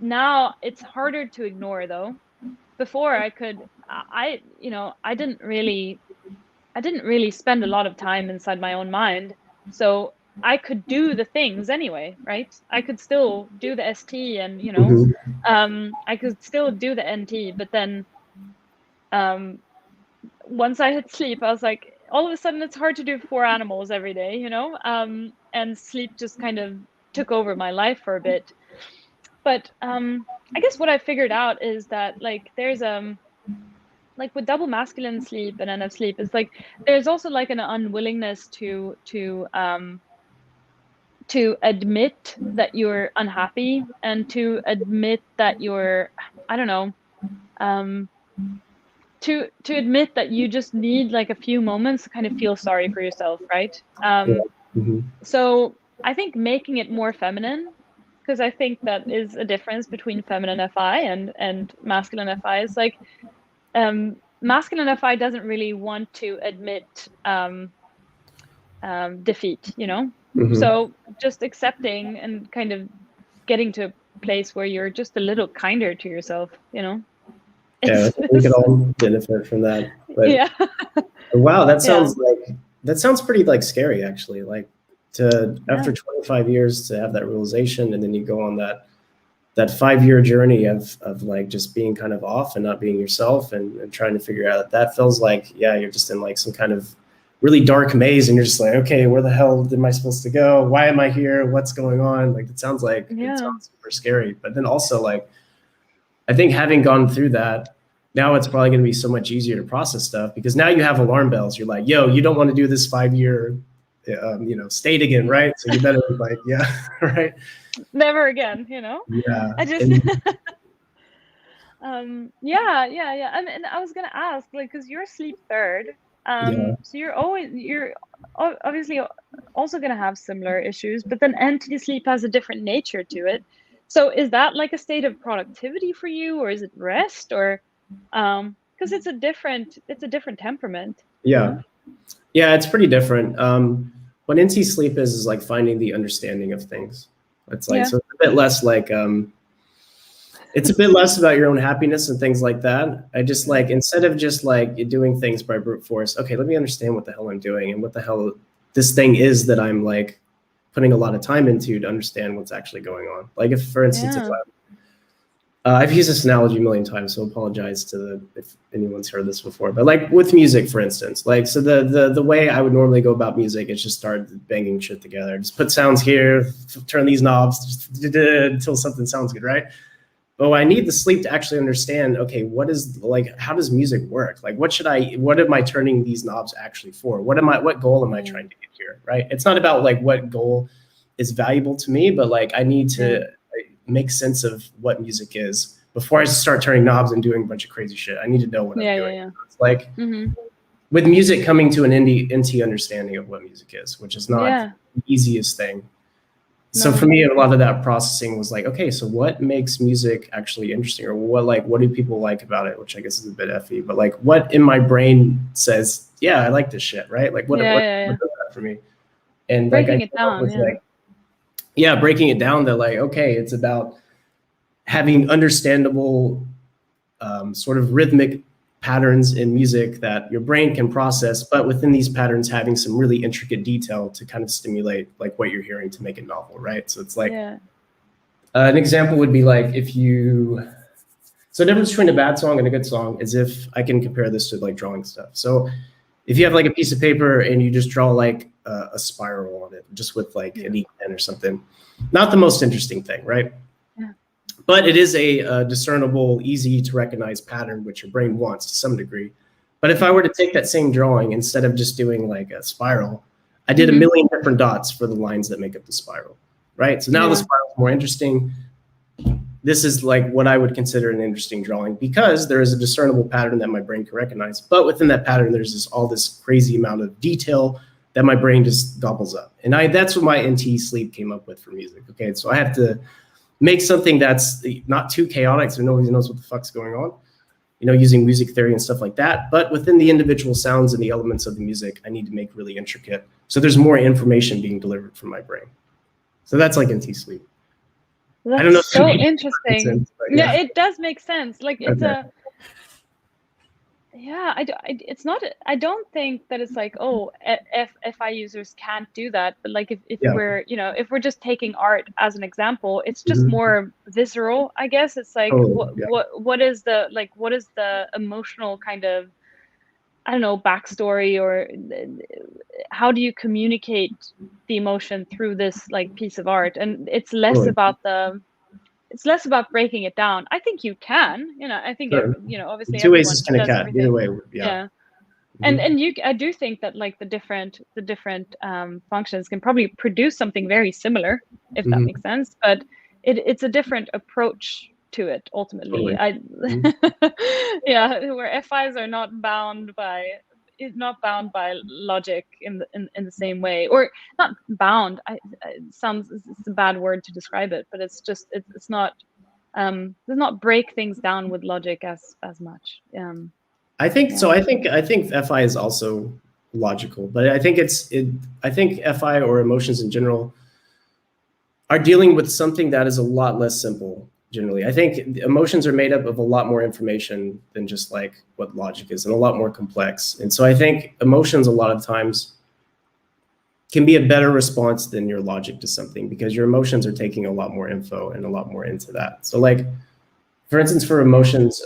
now it's harder to ignore, though. Before I didn't really spend a lot of time inside my own mind, so I could do the things anyway, right? I could still do the ST, and I could still do the NT, but then once I hit sleep, I was like, all of a sudden it's hard to do 4 animals every day, and sleep just kind of took over my life for a bit. But I guess what I figured out is that like there's like with double masculine sleep and NF sleep, it's like there's also like an unwillingness to admit that you're unhappy and to admit that you're, I don't know, to admit that you just need like a few moments to kind of feel sorry for yourself, right? So I think making it more feminine, because I think that is a difference between feminine FI and masculine FI. Is like masculine FI doesn't really want to admit defeat, you know. So just accepting and kind of getting to a place where you're just a little kinder to yourself, you know. Yeah, we could all benefit from that. But yeah. wow, that sounds pretty like scary actually. Like after 25 years to have that realization, and then you go on that 5-year journey of like just being kind of off and not being yourself and trying to figure out. That feels like, yeah, you're just in like some kind of really dark maze, and you're just like, okay, where the hell am I supposed to go? Why am I here? What's going on? Like, it sounds super scary. But then also, like, I think having gone through that, now it's probably going to be so much easier to process stuff, because now you have alarm bells. You're like, yo, you don't want to do this 5-year state again, right? So you better like, yeah, right. Never again, you know. Yeah. I just yeah. And I was gonna ask, like, because you're sleep third, so you're obviously also gonna have similar issues, but then entity sleep has a different nature to it. So is that like a state of productivity for you, or is it rest, or because it's a different temperament? Yeah. Yeah, it's pretty different. What NT sleep is like finding the understanding of things. It's like, so it's a bit less like, it's a bit less about your own happiness and things like that. I just like, instead of just like doing things by brute force, okay, let me understand what the hell I'm doing and what the hell this thing is that I'm like putting a lot of time into to understand what's actually going on. Like if, for instance, if I've used this analogy a million times, so apologize if anyone's heard this before, but like with music, for instance, like, so the way I would normally go about music is just start banging shit together. Just put sounds here, turn these knobs until something sounds good, right? But I need the sleep to actually understand, okay, what is, like, how does music work? Like, what am I turning these knobs actually for? What goal am I trying to get here, right? It's not about like what goal is valuable to me, but like I need to make sense of what music is before I start turning knobs and doing a bunch of crazy shit. I need to know what I'm doing. It's like with music, coming to an NT understanding of what music is, which is not the easiest thing. So for me, a lot of that processing was like, okay, so what makes music actually interesting, or what do people like about it? Which I guess is a bit effy, but like what in my brain says, yeah, I like this shit, right? Like what does that for me? And like breaking it down, breaking it down to like, okay, it's about having understandable sort of rhythmic patterns in music that your brain can process, but within these patterns having some really intricate detail to kind of stimulate like what you're hearing to make it novel, right? So it's like an example would be like so the difference between a bad song and a good song is, if I can compare this to like drawing stuff. So if you have like a piece of paper and you just draw like a spiral on it, just with like an ink pen or something, not the most interesting thing, right? But it is a discernible, easy to recognize pattern, which your brain wants to some degree. But if I were to take that same drawing, instead of just doing like a spiral, I did a million different dots for the lines that make up the spiral, right? So now the spiral is more interesting. This is like what I would consider an interesting drawing, because there is a discernible pattern that my brain can recognize. But within that pattern, there's all this crazy amount of detail that my brain just gobbles up. And that's what my NT sleep came up with for music. Okay, so I have to make something that's not too chaotic, so nobody knows what the fuck's going on, using music theory and stuff like that. But within the individual sounds and the elements of the music, I need to make really intricate, so there's more information being delivered from my brain. So that's like NT sleep. That's, I don't know, so interesting. Sense, yeah, it does make sense. Like it's it's not. I don't think that it's like, oh, FI users can't do that. But like if we're if we're just taking art as an example, it's just more visceral, I guess. It's like what is the emotional kind of, I don't know, backstory, or how do you communicate the emotion through this like piece of art? And it's less about the it's less about breaking it down. I think you can, I think, Sure. obviously Two ways to everyone skin a does cat. everything. Either way, Yeah. Mhm. And I do think that like the different functions can probably produce something very similar, if that makes sense. But it's a different approach to it ultimately. Totally. Yeah, where FIs are not bound by logic in the same way, or not bound. It's a bad word to describe it, but it's just it's not does not break things down with logic as much. I think Yeah. so. I think FI is also logical, but I think I think FI or emotions in general are dealing with something that is a lot less simple. Generally, I think emotions are made up of a lot more information than just like what logic is, and a lot more complex. And so I think emotions a lot of times can be a better response than your logic to something, because your emotions are taking a lot more info and a lot more into that. So like, for instance, for emotions,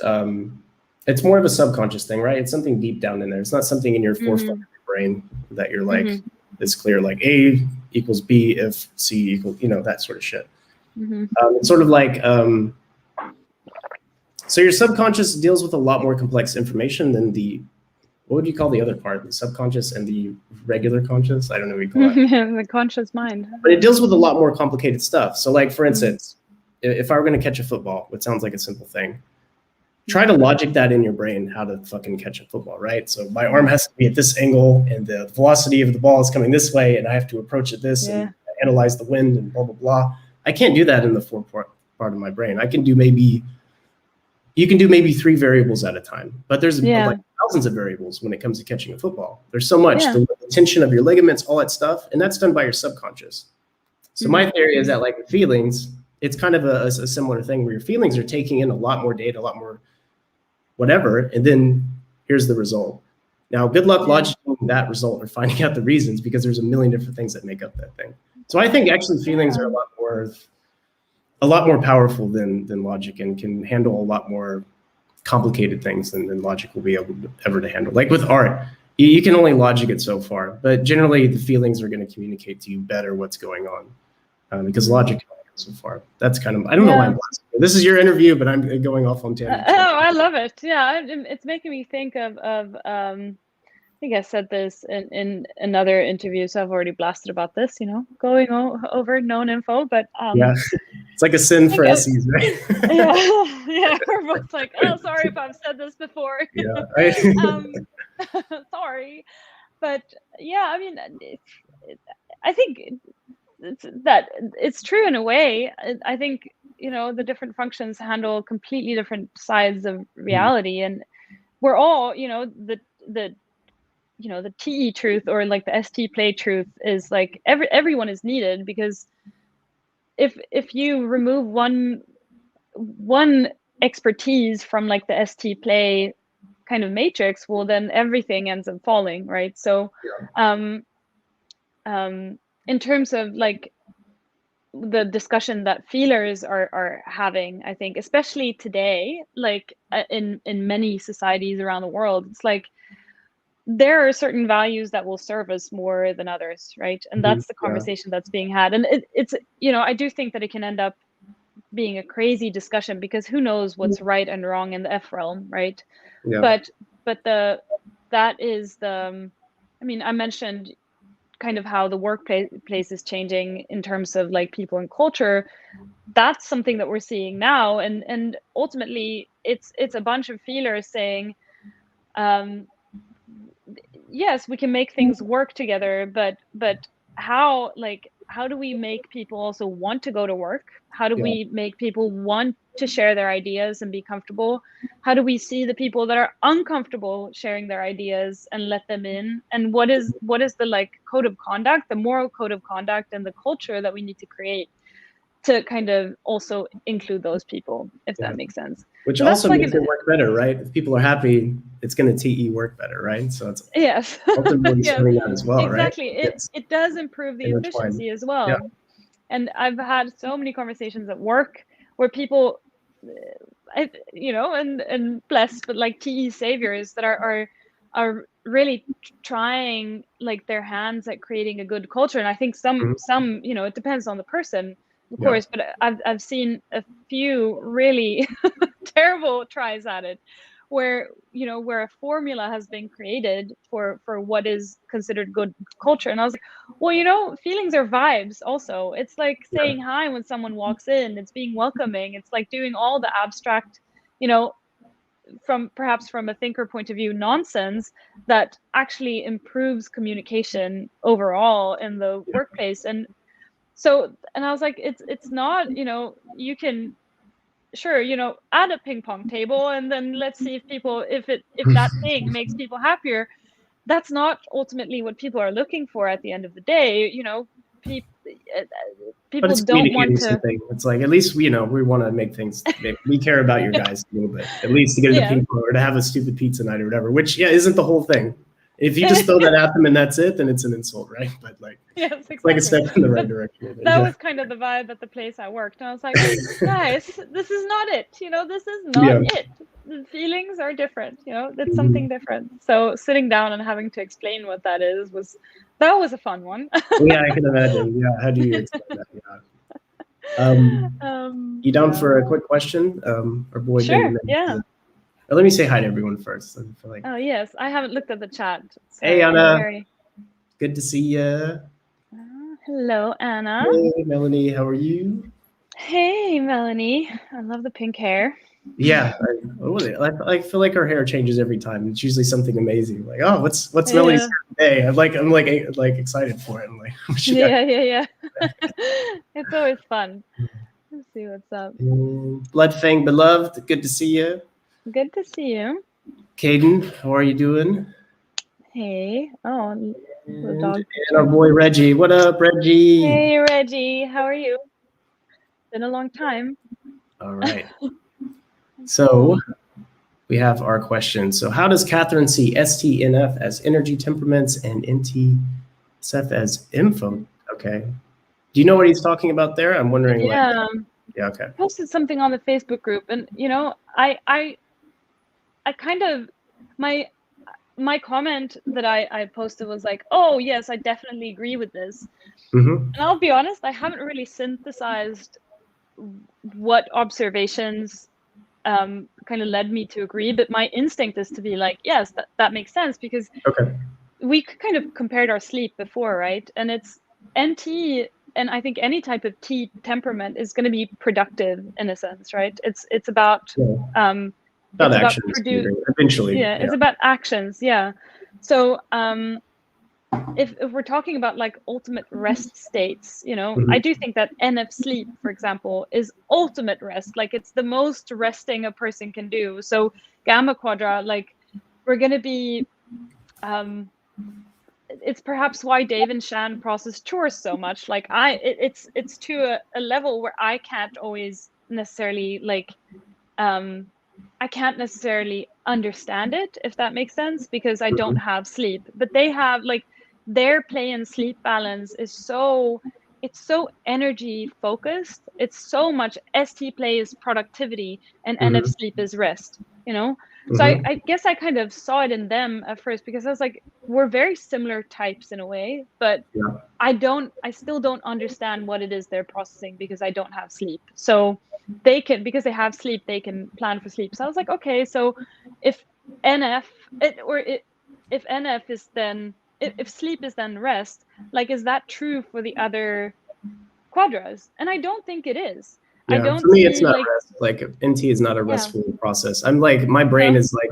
it's more of a subconscious thing, right? It's something deep down in there. It's not something in your forefront of your brain that you're like, it's clear, like A equals B if C equals, that sort of shit. It's sort of like, so your subconscious deals with a lot more complex information than what would you call the other part? The subconscious and the regular conscious? I don't know what you call it. The conscious mind. But it deals with a lot more complicated stuff. So like, for instance, if I were going to catch a football, which sounds like a simple thing, try to logic that in your brain, how to fucking catch a football, right? So my arm has to be at this angle, and the velocity of the ball is coming this way, and I have to approach it this, and analyze the wind, and blah, blah, blah. I can't do that in the part of my brain. You can do maybe 3 variables at a time, but there's like thousands of variables when it comes to catching a football. There's so much, the tension of your ligaments, all that stuff, and that's done by your subconscious. So my theory is that like with feelings, it's kind of a similar thing, where your feelings are taking in a lot more data, a lot more whatever, and then here's the result. Now, good luck logicking that result or finding out the reasons, because there's a million different things that make up that thing. So I think actually feelings are a lot more powerful than logic, and can handle a lot more complicated things than logic will be able to ever to handle. Like with art, you can only logic it so far, but generally the feelings are going to communicate to you better what's going on, because logic can only go so far. That's kind of, I don't know why I'm blasting. This is your interview, but I'm going off on tangents. Oh, I love it. Yeah, it's making me think of I think I said this in another interview, so I've already blasted about this, going over known info, but yeah, it's like a sin for SEs, right? yeah, we're both like, oh, sorry if I've said this before. Sorry, but yeah, I mean, I think it's true in a way. I think the different functions handle completely different sides of reality, and we're all the TE truth, or like the ST play truth, is like everyone is needed, because if you remove one expertise from like the ST play kind of matrix, well, then everything ends up falling, right? So in terms of like the discussion that feelers are having, I think especially today, like in many societies around the world, it's like there are certain values that will serve us more than others, right? And that's the conversation that's being had. And it's I do think that it can end up being a crazy discussion, because who knows what's right and wrong in the F realm, right? But that is the, I mean, I mentioned kind of how the workplace is changing in terms of like people and culture. That's something that we're seeing now, and ultimately it's a bunch of feelers saying, yes, we can make things work together, but how do we make people also want to go to work? How do we make people want to share their ideas and be comfortable? How do we see the people that are uncomfortable sharing their ideas and let them in? And what is the like code of conduct, the moral code of conduct, and the culture that we need to create to kind of also include those people, if that makes sense. Which so also makes it work better, right? If people are happy, it's going to TE work better, right? So it's ultimately showing that as well, exactly. Right? It does improve the efficiency as well. And I've had so many conversations at work where people, and blessed, but like TE saviors that are really trying like their hands at creating a good culture. And I think some it depends on the person. of course, but I've seen a few really terrible tries at it, where where a formula has been created for what is considered good culture, and I was like, well, feelings are vibes. Also, it's like saying hi when someone walks in. It's being welcoming. It's like doing all the abstract, perhaps from a thinker point of view, nonsense that actually improves communication overall in the workplace. And I was like, it's not, you can sure, add a ping pong table and then let's see if that thing makes people happier. That's not ultimately what people are looking for at the end of the day. People but it's don't want to. Something. It's like, at least we want to make things. We care about your guys a little bit, at least to get a ping pong or to have a stupid pizza night or whatever. Which isn't the whole thing. If you just throw that at them and that's it, then it's an insult, right? But like, yes, exactly. It's like a step in the right direction. That was kind of the vibe at the place I worked, and I was like, guys, this is not it. This is not it. The feelings are different. It's something different. So sitting down and having to explain what that is was a fun one. Yeah, I can imagine. Yeah, how do you explain that? You down for a quick question? Our boy. Sure. Yeah. Let me say hi to everyone first. I feel like... Oh yes, I haven't looked at the chat. So hey Anna, good to see you. Hello Anna. Hey Melanie, how are you? Hey Melanie, I love the pink hair. Yeah, I feel like her hair changes every time. It's usually something amazing. Like, oh, what's Melanie's hair today? I'm like excited for it. I'm like, yeah. It's always fun. Let's see what's up. Bloodfang beloved, good to see you. Good to see you. Caden, how are you doing? Hey. Oh, the dog. And our boy Reggie. What up, Reggie? Hey Reggie, how are you? Been a long time. All right. So we have our question. So how does Catherine see STNF as energy temperaments and NTSF as info? Okay. Do you know what he's talking about there? I'm wondering. Yeah. Yeah. Okay. I posted something on the Facebook group, and I kind of my comment that I posted was like, oh yes, I definitely agree with this. And I'll be honest, I haven't really synthesized what observations kind of led me to agree, but my instinct is to be like, yes, that makes sense, because we kind of compared our sleep before, right? And it's NT, and I think any type of T temperament is going to be productive in a sense, right? It's about actions eventually. It's about actions. So if we're talking about like ultimate rest states, I do think that NF sleep, for example, is ultimate rest. Like, it's the most resting a person can do. So gamma quadra, like, we're going to be it's perhaps why Dave and Shan process chores so much. Like, it's to a level where I can't always necessarily I can't necessarily understand it, if that makes sense, because I don't have sleep. But they have, like, their play and sleep balance is so energy focused. It's so much ST play is productivity and NF sleep is rest, So I guess I kind of saw it in them at first, because I was like, we're very similar types in a way, but I still don't understand what it is they're processing, because I don't have sleep. So they can, because they have sleep, they can plan for sleep. So I was like, okay, so if sleep is then rest, like, is that true for the other quadras? And I don't think it is. Yeah, I don't for me, it's not rest. Like, NT is not a restful process. I'm like, my brain is like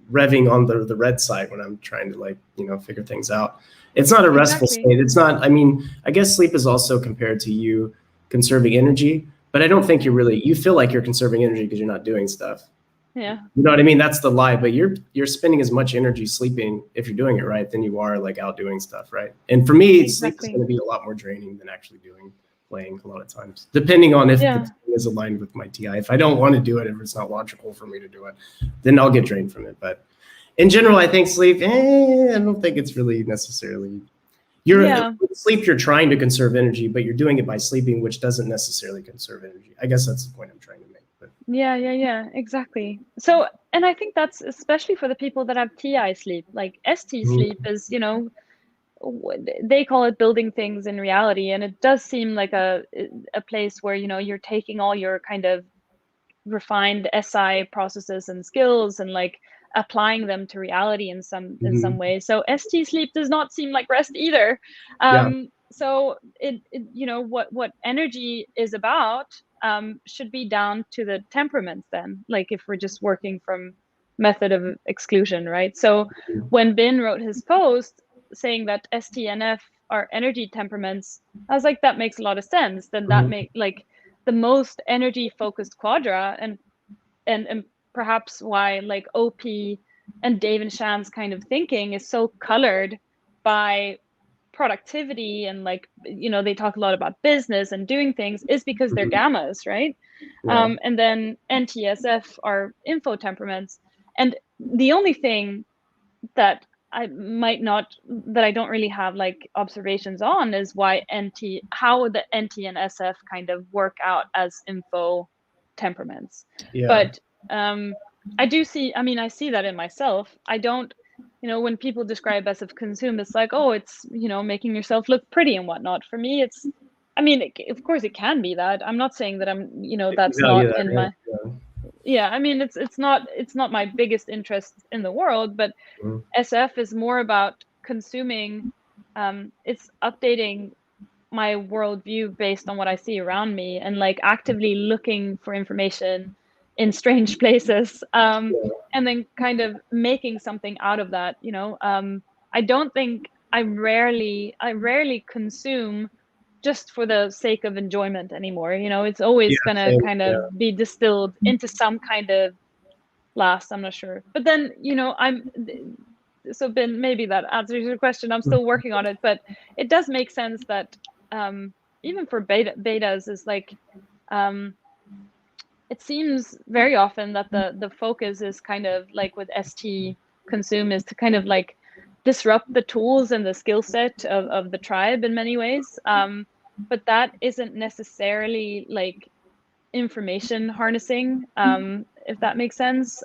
revving on the red side when I'm trying to figure things out. It's not a restful state. It's not, I guess sleep is also compared to you conserving energy, but I don't think you feel like you're conserving energy because you're not doing stuff. Yeah. You know what I mean? That's the lie, but you're spending as much energy sleeping, if you're doing it right, than you are like out doing stuff, right? And for me, sleep is going to be a lot more draining than actually playing a lot of times, depending on if the thing is aligned with my TI. If I don't want to do it, if it's not logical for me to do it, then I'll get drained from it. But in general, I think sleep, I don't think it's really necessarily. With sleep, you're trying to conserve energy, but you're doing it by sleeping, which doesn't necessarily conserve energy. I guess that's the point I'm trying to make. But. Yeah, exactly. So, and I think that's especially for the people that have TI sleep. Like, ST sleep is, they call it building things in reality, and it does seem like a place where, you know, you're taking all your kind of refined SI processes and skills and like applying them to reality in some way. So ST sleep does not seem like rest either. So it you know, what energy is about should be down to the temperaments then, like if we're just working from method of exclusion, right? So when Ben wrote his post saying that STNF are energy temperaments, I was like, that makes a lot of sense. Then that make like the most energy focused quadra, and perhaps why like OP and Dave and Shan's kind of thinking is so colored by productivity, and like, you know, they talk a lot about business and doing things, is because they're gammas, right? And then NTSF are info temperaments. And the only thing that I don't really have like observations on is why how the NT and SF kind of work out as info temperaments. But I do see, I mean, I see that in myself. I don't, you know, when people describe as of consume, it's like, oh, it's, you know, making yourself look pretty and whatnot. For me, it's, I mean, of course it can be that. I'm not saying that I'm, you know, that's not in my, I mean, it's not my biggest interest in the world, but SF is more about consuming. It's updating my worldview based on what I see around me, and like actively looking for information in strange places, and then kind of making something out of that. You know, I don't think I rarely consume just for the sake of enjoyment anymore. You know, it's always gonna kind of be distilled into some kind of last. I'm not sure, but then, you know, so Ben, maybe that answers your question. I'm still working on it, but it does make sense that even for betas is like, it seems very often that the focus is kind of like with ST consume is to kind of like disrupt the tools and the skill set of the tribe in many ways. But that isn't necessarily like information harnessing, if that makes sense.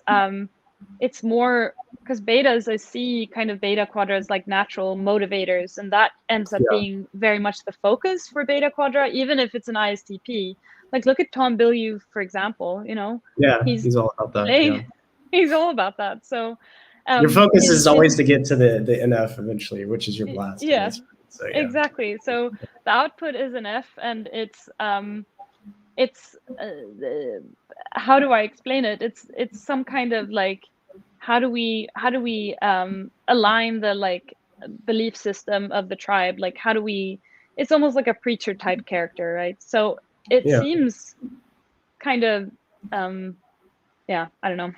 It's more because betas, I see kind of beta quadra as like natural motivators, and that ends up being very much the focus for beta quadra, even if it's an ISTP. Like, look at Tom Bilyeu, for example. You know, he's all about that. He's all about that. So your focus is always to get to the NF eventually, which is your blast. Yeah, so, exactly. So the output is an F, and it's how do I explain it? It's some kind of like, how do we align the like belief system of the tribe? Like, how do we? It's almost like a preacher type character, right? So it seems kind of I don't know,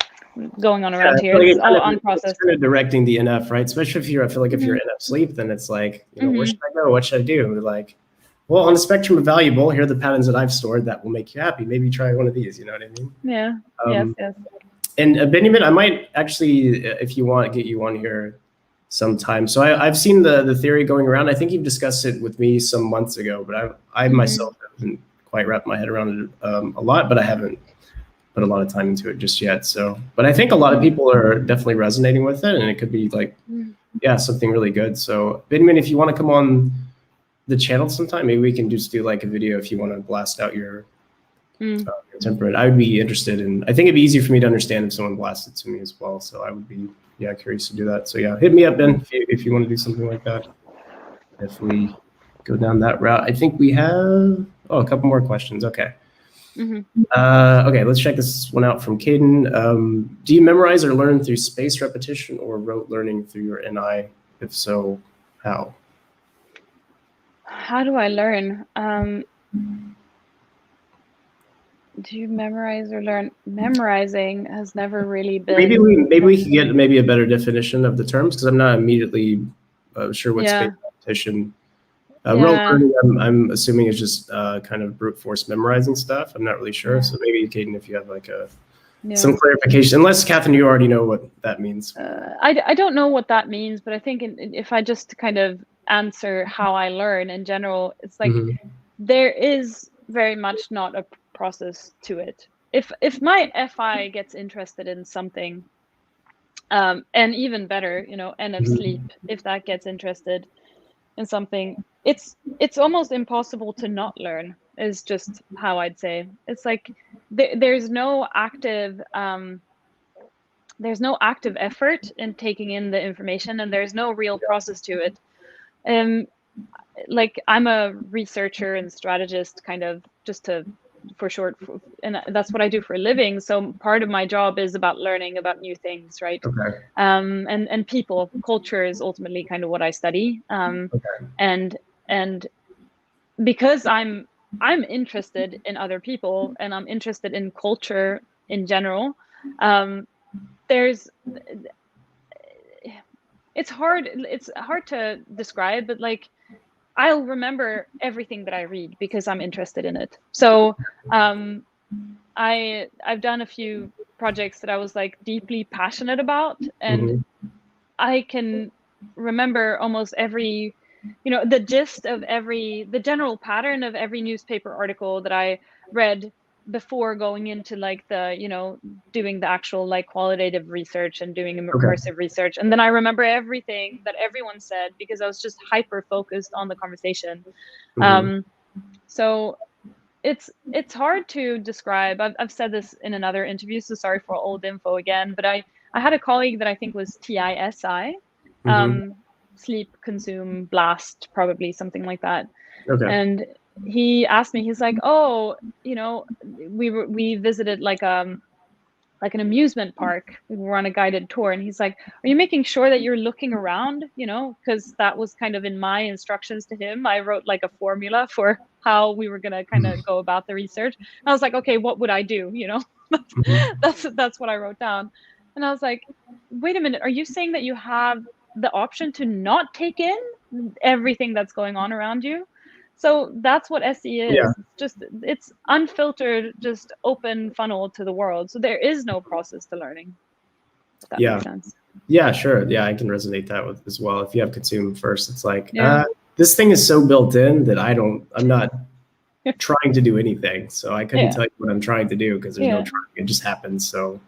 going on around here. It's all unprocessed. It's kind of directing the NF, right? Especially if I feel like if you're NF sleep, then it's like, you know, where should I go? What should I do? Like, well, on the spectrum of valuable, here are the patterns that I've stored that will make you happy. Maybe try one of these, you know what I mean? Yeah, yes. And Benjamin, I might actually, if you want, get you on here sometime. So I've seen the theory going around. I think you've discussed it with me some months ago, but I myself haven't quite wrapped my head around it a lot, but I haven't put a lot of time into it just yet. So, but I think a lot of people are definitely resonating with it, and it could be like, something really good. So Benjamin, if you want to come on the channel sometime, maybe we can just do like a video if you want to blast out your temperament. I would be interested in, I think it'd be easier for me to understand if someone blasted to me as well. So I would be curious to do that. So hit me up, Ben, if you want to do something like that. If we go down that route, I think we have a couple more questions. Okay. Okay, let's check this one out from Caden. Do you memorize or learn through spaced repetition or rote learning through your NI? If so, how? How do I learn? Do you memorize or learn? Memorizing has never really been. Maybe we could get a better definition of the terms, because I'm not immediately sure what spaced repetition. Rote learning, I'm assuming, is just kind of brute force memorizing stuff. I'm not really sure. So maybe, Caden, if you have like some clarification, unless Catherine, you already know what that means. I don't know what that means, but I think if I just kind of answer how I learn in general, it's like there is very much not a process to it. If my FI gets interested in something, and even better, you know, NF sleep, if that gets interested, in something, it's almost impossible to not learn, is just how I'd say. It's like there's no active effort in taking in the information, and there's no real process to it. Like, I'm a researcher and strategist, kind of, just for short, and that's what I do for a living. So part of my job is about learning about new things, right? Okay. And people, culture is ultimately kind of what I study. And because I'm interested in other people, and I'm interested in culture in general, it's hard to describe, but like, I'll remember everything that I read because I'm interested in it. So I've done a few projects that I was like deeply passionate about, and I can remember almost every, the gist of the general pattern of every newspaper article that I read before going into like the, doing the actual like qualitative research and doing immersive research. And then I remember everything that everyone said because I was just hyper focused on the conversation. So it's hard to describe. I've said this in another interview, so sorry for old info again, but I had a colleague that I think was TISI, sleep, consume, blast, probably something like that. And he asked me, he's like, oh, we visited like an amusement park. We were on a guided tour, and he's like, are you making sure that you're looking around? Because that was kind of in my instructions to him. I wrote like a formula for how we were gonna kind of go about the research. And I was like, okay, what would I do? That's what I wrote down. And I was like, wait a minute, are you saying that you have the option to not take in everything that's going on around you? So that's what SE is. It's unfiltered, just open funnel to the world. So there is no process to learning. If that makes sense. Yeah, sure. Yeah, I can resonate that with as well. If you have consume first, it's like, this thing is so built in that I'm not trying to do anything. So I couldn't tell you what I'm trying to do because there's no trying. It just happens. So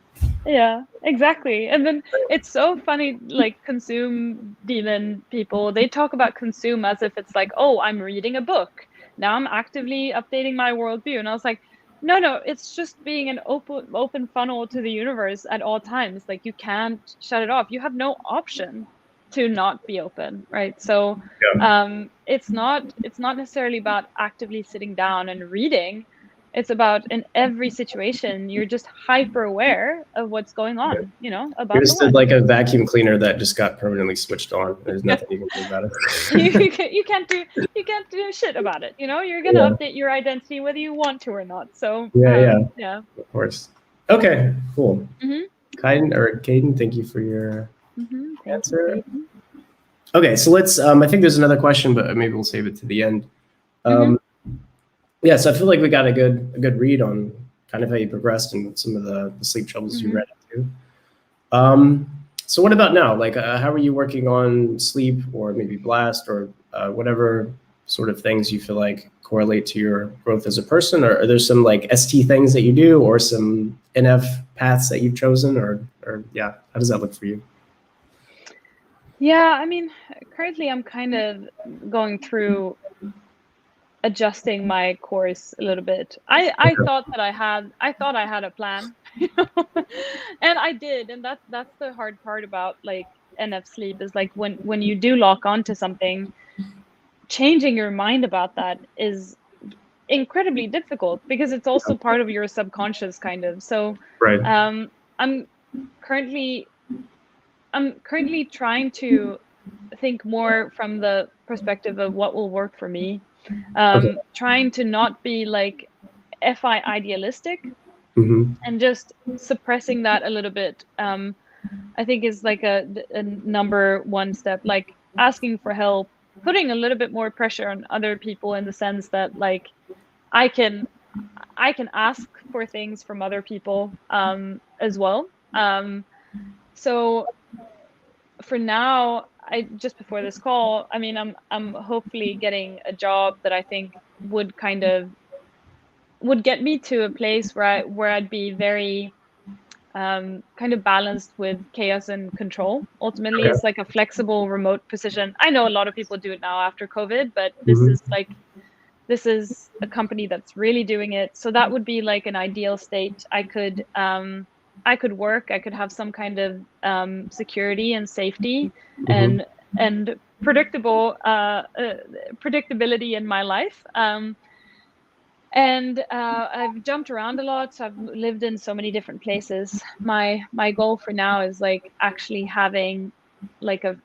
yeah, exactly. And then it's so funny, like consume demon people, they talk about consume as if it's like, oh, I'm reading a book. Now I'm actively updating my worldview. And I was like, no, it's just being an open funnel to the universe at all times. Like, you can't shut it off. You have no option to not be open, right? So it's not necessarily about actively sitting down and reading. It's about, in every situation, you're just hyper aware of what's going on, about you're just the world. like a vacuum cleaner that just got permanently switched on. There's nothing you can do about it. you can't do shit about it. You're gonna update your identity whether you want to or not. So yeah, of course. Okay, cool. Caden, thank you for your answer. Okay, so let's. I think there's another question, but maybe we'll save it to the end. Yeah, so I feel like we got a good read on kind of how you progressed and some of the sleep troubles you ran into. So what about now? Like, how are you working on sleep, or maybe blast, or whatever sort of things you feel like correlate to your growth as a person? Or are there some like ST things that you do, or some NF paths that you've chosen, or how does that look for you? Yeah, I mean, currently I'm kind of going through adjusting my course a little bit. I thought I had a plan, and I did, and that's the hard part about like NF sleep, is like when you do lock onto something, changing your mind about that is incredibly difficult because it's also part of your subconscious, kind of. So I'm currently trying to think more from the perspective of what will work for me. Trying to not be like FI idealistic, and just suppressing that a little bit. I think is like a number one step, like asking for help, putting a little bit more pressure on other people, in the sense that like I can ask for things from other people as well. So for now, just before this call, I mean, I'm hopefully getting a job that I think would get me to a place where I'd be very kind of balanced with chaos and control. Ultimately, Okay. it's like a flexible remote position. I know a lot of people do it now after COVID, but this is a company that's really doing it. So that would be like an ideal state. I could work. I could have some kind of security and safety and predictability in my life. And I've jumped around a lot, so I've lived in so many different places. My goal for now is like actually having like a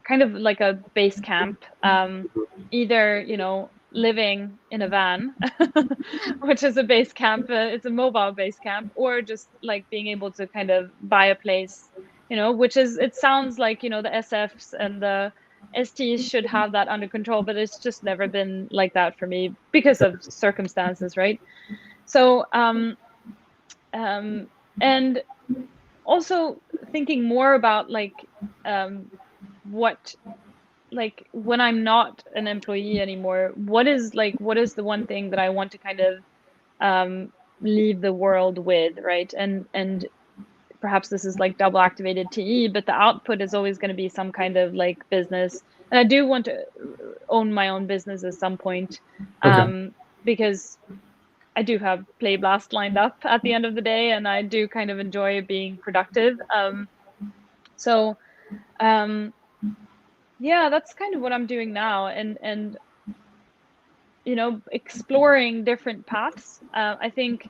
kind of like a base camp, either, you know, living in a van, which is a base camp, it's a mobile base camp, or just like being able to kind of buy a place, you know, which is, it sounds like, you know, the SFs and the STs should have that under control, but it's just never been like that for me because of circumstances, right? So and also thinking more about like what, like when I'm not an employee anymore, what is the one thing that I want to kind of leave the world with, right? And perhaps this is like double activated TE, but the output is always going to be some kind of like business. And I do want to own my own business at some point, because I do have Play Blast lined up at the end of the day, and I do kind of enjoy being productive. Yeah, that's kind of what I'm doing now, and you know, exploring different paths. I think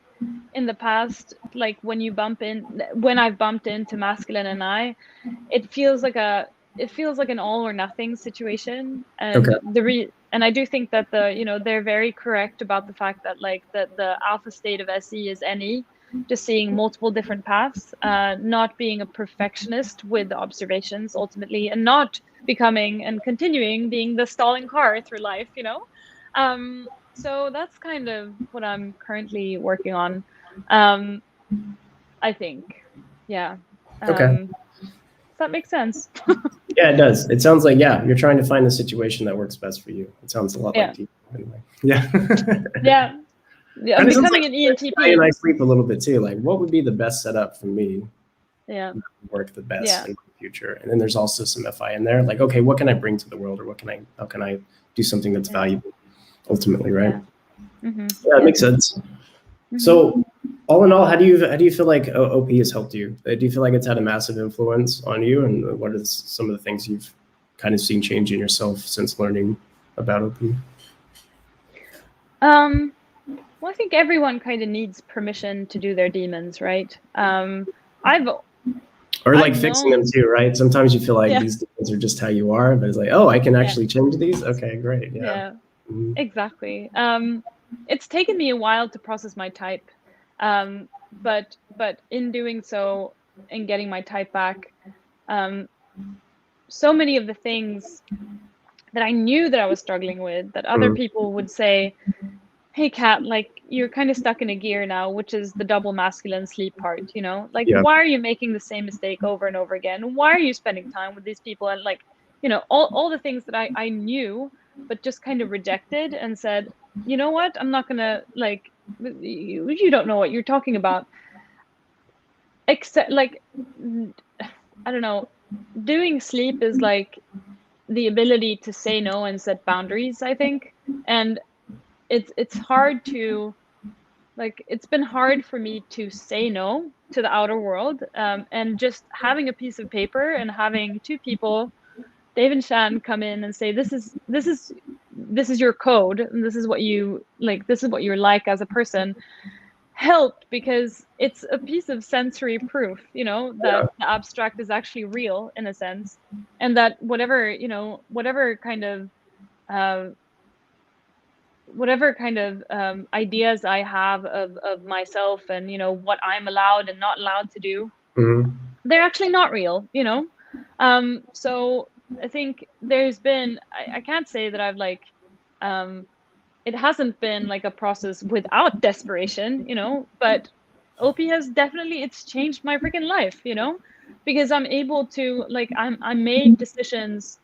in the past, like when I've bumped into Masculine and I, it feels like an all or nothing situation. And and I do think that they're very correct about the fact that like the alpha state of SE is NE, just seeing multiple different paths, not being a perfectionist with the observations ultimately, and not becoming and continuing being the stalling car through life, you know. So that's kind of what I'm currently working on. I think, yeah. Does that make sense? Yeah, it does. It sounds like, yeah, you're trying to find the situation that works best for you. It sounds a lot like people anyway. Yeah. Yeah, I'm becoming an ENTP. And I sleep a little bit too. Like, what would be the best setup for me? Yeah. Work the best in the future. And then there's also some FI in there. Like, okay, what can I bring to the world, or how can I do something that's valuable ultimately, right? Yeah, it makes sense. So all in all, how do you feel like OP has helped you? Do you feel like it's had a massive influence on you? And what are some of the things you've kind of seen change in yourself since learning about OP? Well, I think everyone kind of needs permission to do their demons, right? Fixing them too, right? Sometimes you feel like these demons are just how you are, but it's like, oh, I can actually change these? Okay, great. Yeah. Exactly. It's taken me a while to process my type. But in doing so and getting my type back, so many of the things that I knew that I was struggling with, that other people would say, hey, Kat, like you're kind of stuck in a gear now, which is the double masculine sleep part, you know, like why are you making the same mistake over and over again? Why are you spending time with these people? And like, you know, all the things that I knew, but just kind of rejected and said, you know what, I'm not gonna, like, you don't know what you're talking about. Except like, I don't know, doing sleep is like the ability to say no and set boundaries, I think. And it's hard to, like, it's been hard for me to say no to the outer world, and just having a piece of paper and having two people, Dave and Shan, come in and say, this is your code, and this is what you like, this is what you're like as a person, helped, because it's a piece of sensory proof, you know, that the abstract is actually real in a sense, and that whatever kind of ideas I have of myself and, you know, what I'm allowed and not allowed to do, they're actually not real, you know. So I think there's been, I can't say that I've like, it hasn't been like a process without desperation, you know, but OP has definitely, it's changed my freaking life, you know, because I'm able to, like, I made decisions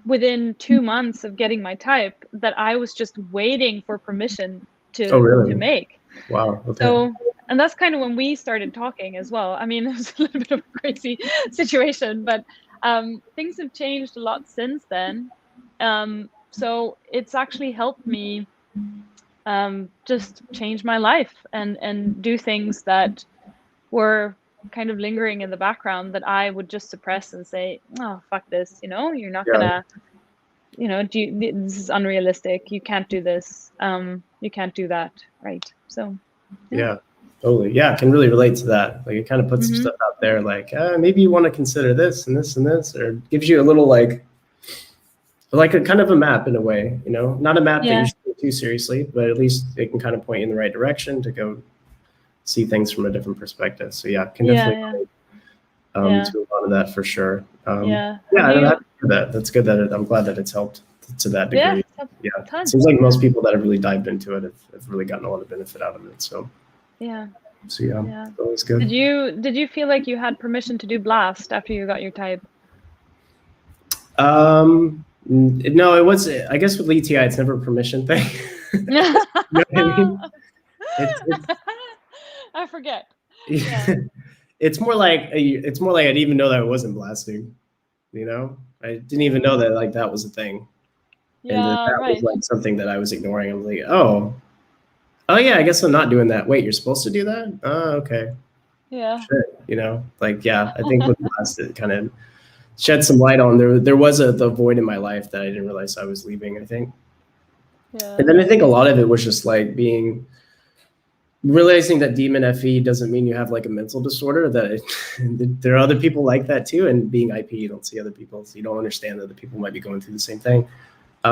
within 2 months of getting my type that I was just waiting for permission to make. Wow. Okay. So and that's kind of when we started talking as well. I mean, it was a little bit of a crazy situation, but things have changed a lot since then. So it's actually helped me just change my life and do things that were kind of lingering in the background that I would just suppress and say, oh, fuck this, you're not gonna, this is unrealistic. You can't do this. You can't do that. Right. So. Yeah, totally. Yeah, I can really relate to that. Like it kind of puts some stuff out there like, maybe you want to consider this and this and this, or gives you a little like a kind of a map in a way, not a map that you should take too seriously, but at least it can kind of point you in the right direction to go see things from a different perspective. So yeah, can definitely relate to a lot of that for sure. That's good that I'm glad that it's helped to that degree. It seems like most people that have really dived into it have really gotten a lot of benefit out of it. So it's always good. Did you feel like you had permission to do blast after you got your type? No, it was. I guess with ETI, it's never a permission thing. You know what I mean? I forget. Yeah. It's more like I didn't even know that it wasn't blasting. I didn't even know that like that was a thing. Yeah, and that was like something that I was ignoring. I'm like, oh yeah, I guess I'm not doing that. Wait, you're supposed to do that? Oh, okay. Yeah. Shit, I think with blast it kind of shed some light on there was the void in my life that I didn't realize I was leaving, I think. Yeah. And then I think a lot of it was just like realizing that demon FE doesn't mean you have like a mental disorder, that there are other people like that too. And being IP, you don't see other people, so you don't understand that other people might be going through the same thing.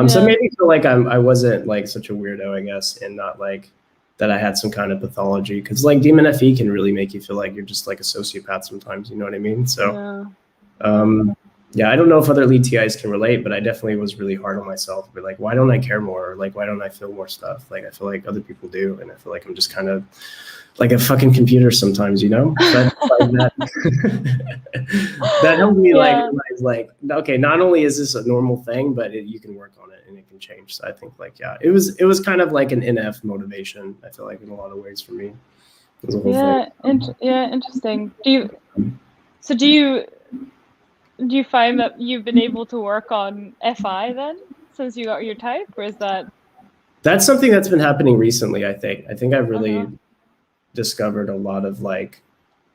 So it made me feel like I wasn't like such a weirdo, I guess, and not like that I had some kind of pathology, because like demon FE can really make you feel like you're just like a sociopath sometimes, you know what I mean? So I don't know if other lead TIs can relate, but I definitely was really hard on myself. But like, why don't I care more? Or like, why don't I feel more stuff? Like, I feel like other people do, and I feel like I'm just kind of like a fucking computer sometimes, But like that helped me like realize like, okay, not only is this a normal thing, but you can work on it and it can change. So I think like, it was kind of like an NF motivation. I feel like in a lot of ways for me. It was a whole thing. Interesting. Do you find that you've been able to work on FI then since you got your type, or is that? That's something that's been happening recently. I think I've really discovered a lot of like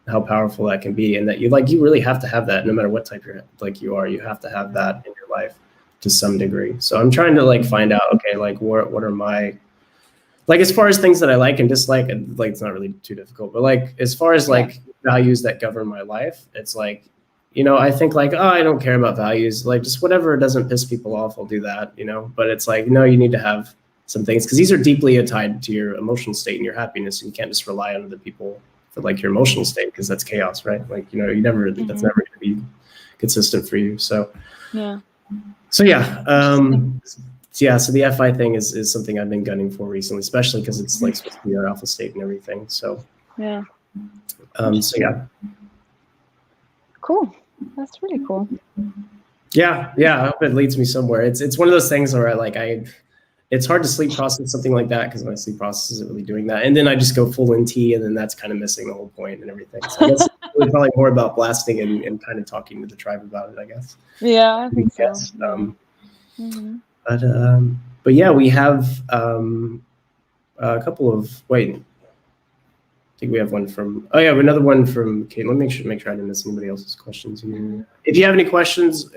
how powerful that can be, and that you really have to have that no matter what type you are. You have to have that in your life to some degree. So I'm trying to like find out, okay, like what are my, like, as far as things that I like and dislike, and like it's not really too difficult, but like as far as like values that govern my life, it's like, I think like, oh, I don't care about values, like just whatever doesn't piss people off, I'll do that, but it's like, no, you need to have some things, because these are deeply tied to your emotional state and your happiness, and you can't just rely on other people for like your emotional state, because that's chaos, right? Like, you never, that's never going to be consistent for you. So so the FI thing is something I've been gunning for recently, especially because it's like supposed to be our alpha state and everything. So Cool. That's really cool. Yeah, I hope it leads me somewhere. It's one of those things where it's hard to sleep process something like that, because my sleep process isn't really doing that, and then I just go full NT, and then that's kind of missing the whole point and everything. So I guess it's probably more about blasting and kind of talking to the tribe about it, I guess. Yeah, I think so. But yeah, we have a couple of I think we have one from, another one from Kate. Let me make sure I didn't miss anybody else's questions here. If you have any questions,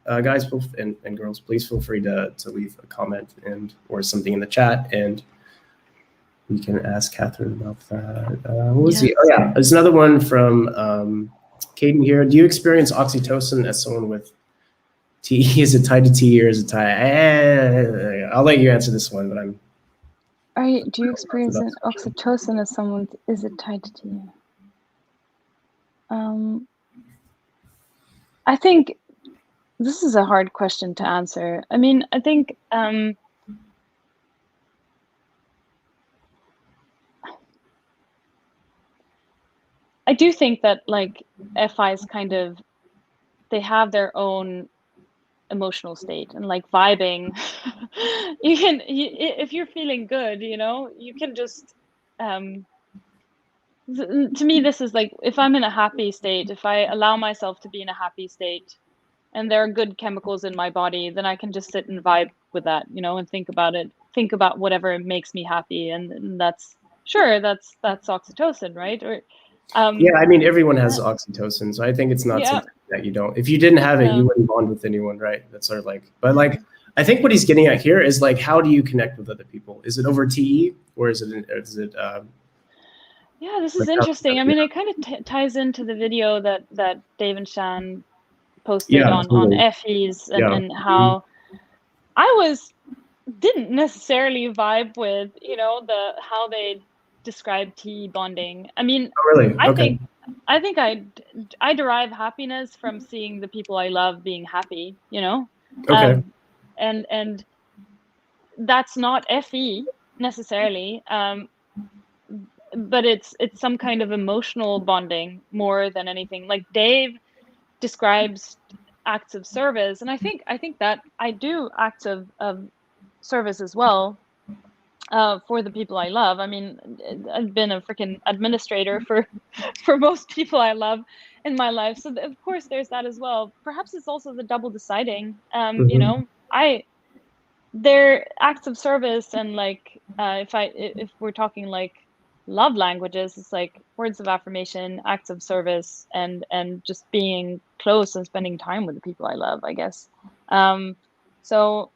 guys and girls, please feel free to leave a comment or something in the chat, and we can ask Catherine about that. What was there's another one from Caden here. Do you experience oxytocin as someone with TE? Is it tied to TE or is it tied? I'll let you answer this one, but do you experience an oxytocin as someone? Is it tied to you? I think this is a hard question to answer. I mean, I think I do think that like FIs kind of, they have their own emotional state, and like vibing you can, if you're feeling good, you can just to me, this is like, if I'm in a happy state, if I allow myself to be in a happy state and there are good chemicals in my body, then I can just sit and vibe with that, and think about it, think about whatever makes me happy. And that's oxytocin, right? Or, Yeah, I mean, everyone has oxytocin, so I think it's not yeah, something that you don't. If you didn't have it, yeah. you wouldn't bond with anyone, right? That's sort of like, but like, I think what he's getting at here is like, how do you connect with other people? Is it over TE, or is it Yeah, this is like interesting. I mean, it kind of ties into the video that Dave and Shan posted yeah, on totally. FEs Yeah. and how I didn't necessarily vibe with, how they describe TE bonding. I mean, Oh, really? I Okay. think I derive happiness from seeing the people I love being happy, Okay. And that's not FE necessarily. But it's some kind of emotional bonding more than anything. Like Dave describes acts of service, and I think that I do acts of service as well, for the people I love. I mean, I've been a freaking administrator for for most people I love in my life, so of course there's that as well. Perhaps it's also the double deciding. I They're acts of service, and like, if we're talking like love languages, it's like words of affirmation, acts of service, and just being close and spending time with the people I love, I guess. So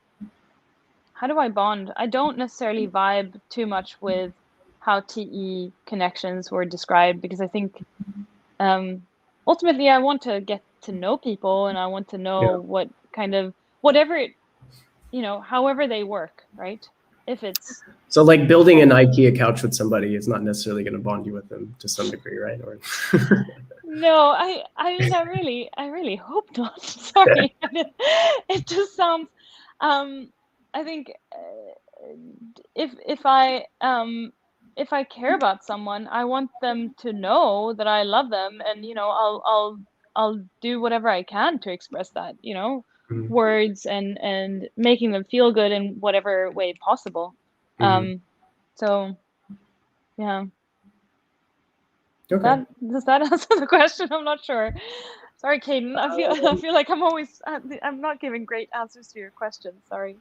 how do I bond? I don't necessarily vibe too much with how TE connections were described, because I think, ultimately I want to get to know people, and I want to know Yeah. what kind of, whatever it, however they work, right? If it's So like building like, an IKEA couch with somebody is not necessarily going to bond you with them to some degree, right? Or no, I mean, I really hope not. Sorry. It just sounds, I think, if I care about someone, I want them to know that I love them, and I'll do whatever I can to express that, Mhm. words and making them feel good in whatever way possible. Mhm. So yeah. Okay. Does that answer the question? I'm not sure. Sorry, Caden. I feel like I'm not giving great answers to your questions. Sorry.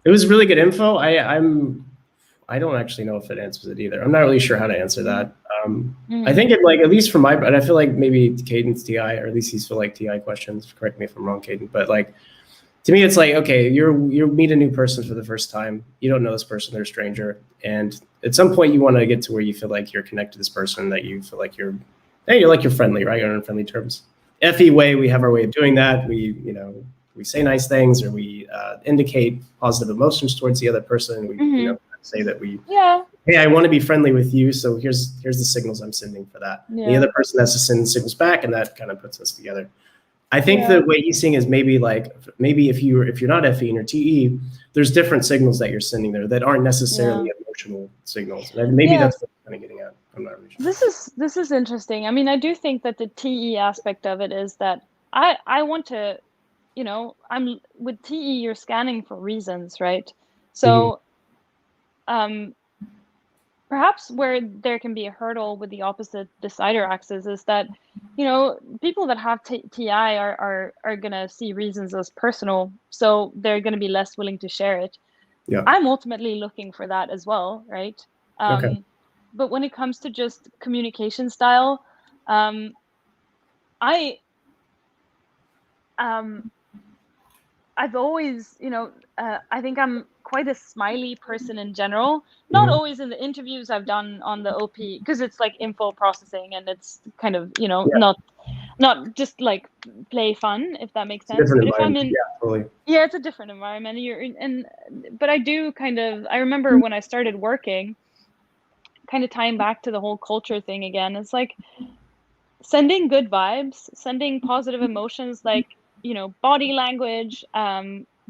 It was really good info. I don't actually know if it answers it either. I'm not really sure how to answer that. I Mm. think it, like, at least from my, but I feel like maybe Caden's TI, or at least he's for like TI questions. Correct me if I'm wrong, Caden. But like, to me, it's like, okay, you meet a new person for the first time. You don't know this person; they're a stranger, and at some point, you want to get to where you feel like you're connected to this person, that you feel like you're friendly, right? You're on friendly terms. FE way, we have our way of doing that. We say nice things, or we indicate positive emotions towards the other person. We Mm-hmm. say that we, Yeah. hey, I want to be friendly with you, so here's the signals I'm sending for that. And the Yeah. other person has to send signals back, and that kind of puts us together. I think Yeah. the way he's seeing is maybe if you're not FE and you're TE, there's different signals that you're sending there that aren't necessarily emotional signals. And maybe Yeah. that's what I'm kind of getting at. I'm not really sure. This is interesting. I mean, I do think that the TE aspect of it is that I want to, I'm with TE, you're scanning for reasons, right? Mhm. So, perhaps where there can be a hurdle with the opposite decider axis is that, people that have TI are going to see reasons as personal, so they're going to be less willing to share it. Yeah. I'm ultimately looking for that as well, right? Okay. But when it comes to just communication style, I um, I've always, I think I'm quite a smiley person in general. Not Mhm. always in the interviews I've done on the OP, because it's like info processing, and it's kind of, Yeah. not just like play fun, if that makes It's a sense. different But if I'm environment. in, Yeah, totally. yeah, it's a different environment. But I do I remember when I started working, kind of tying back to the whole culture thing again. It's like sending good vibes, sending positive emotions, like, body language,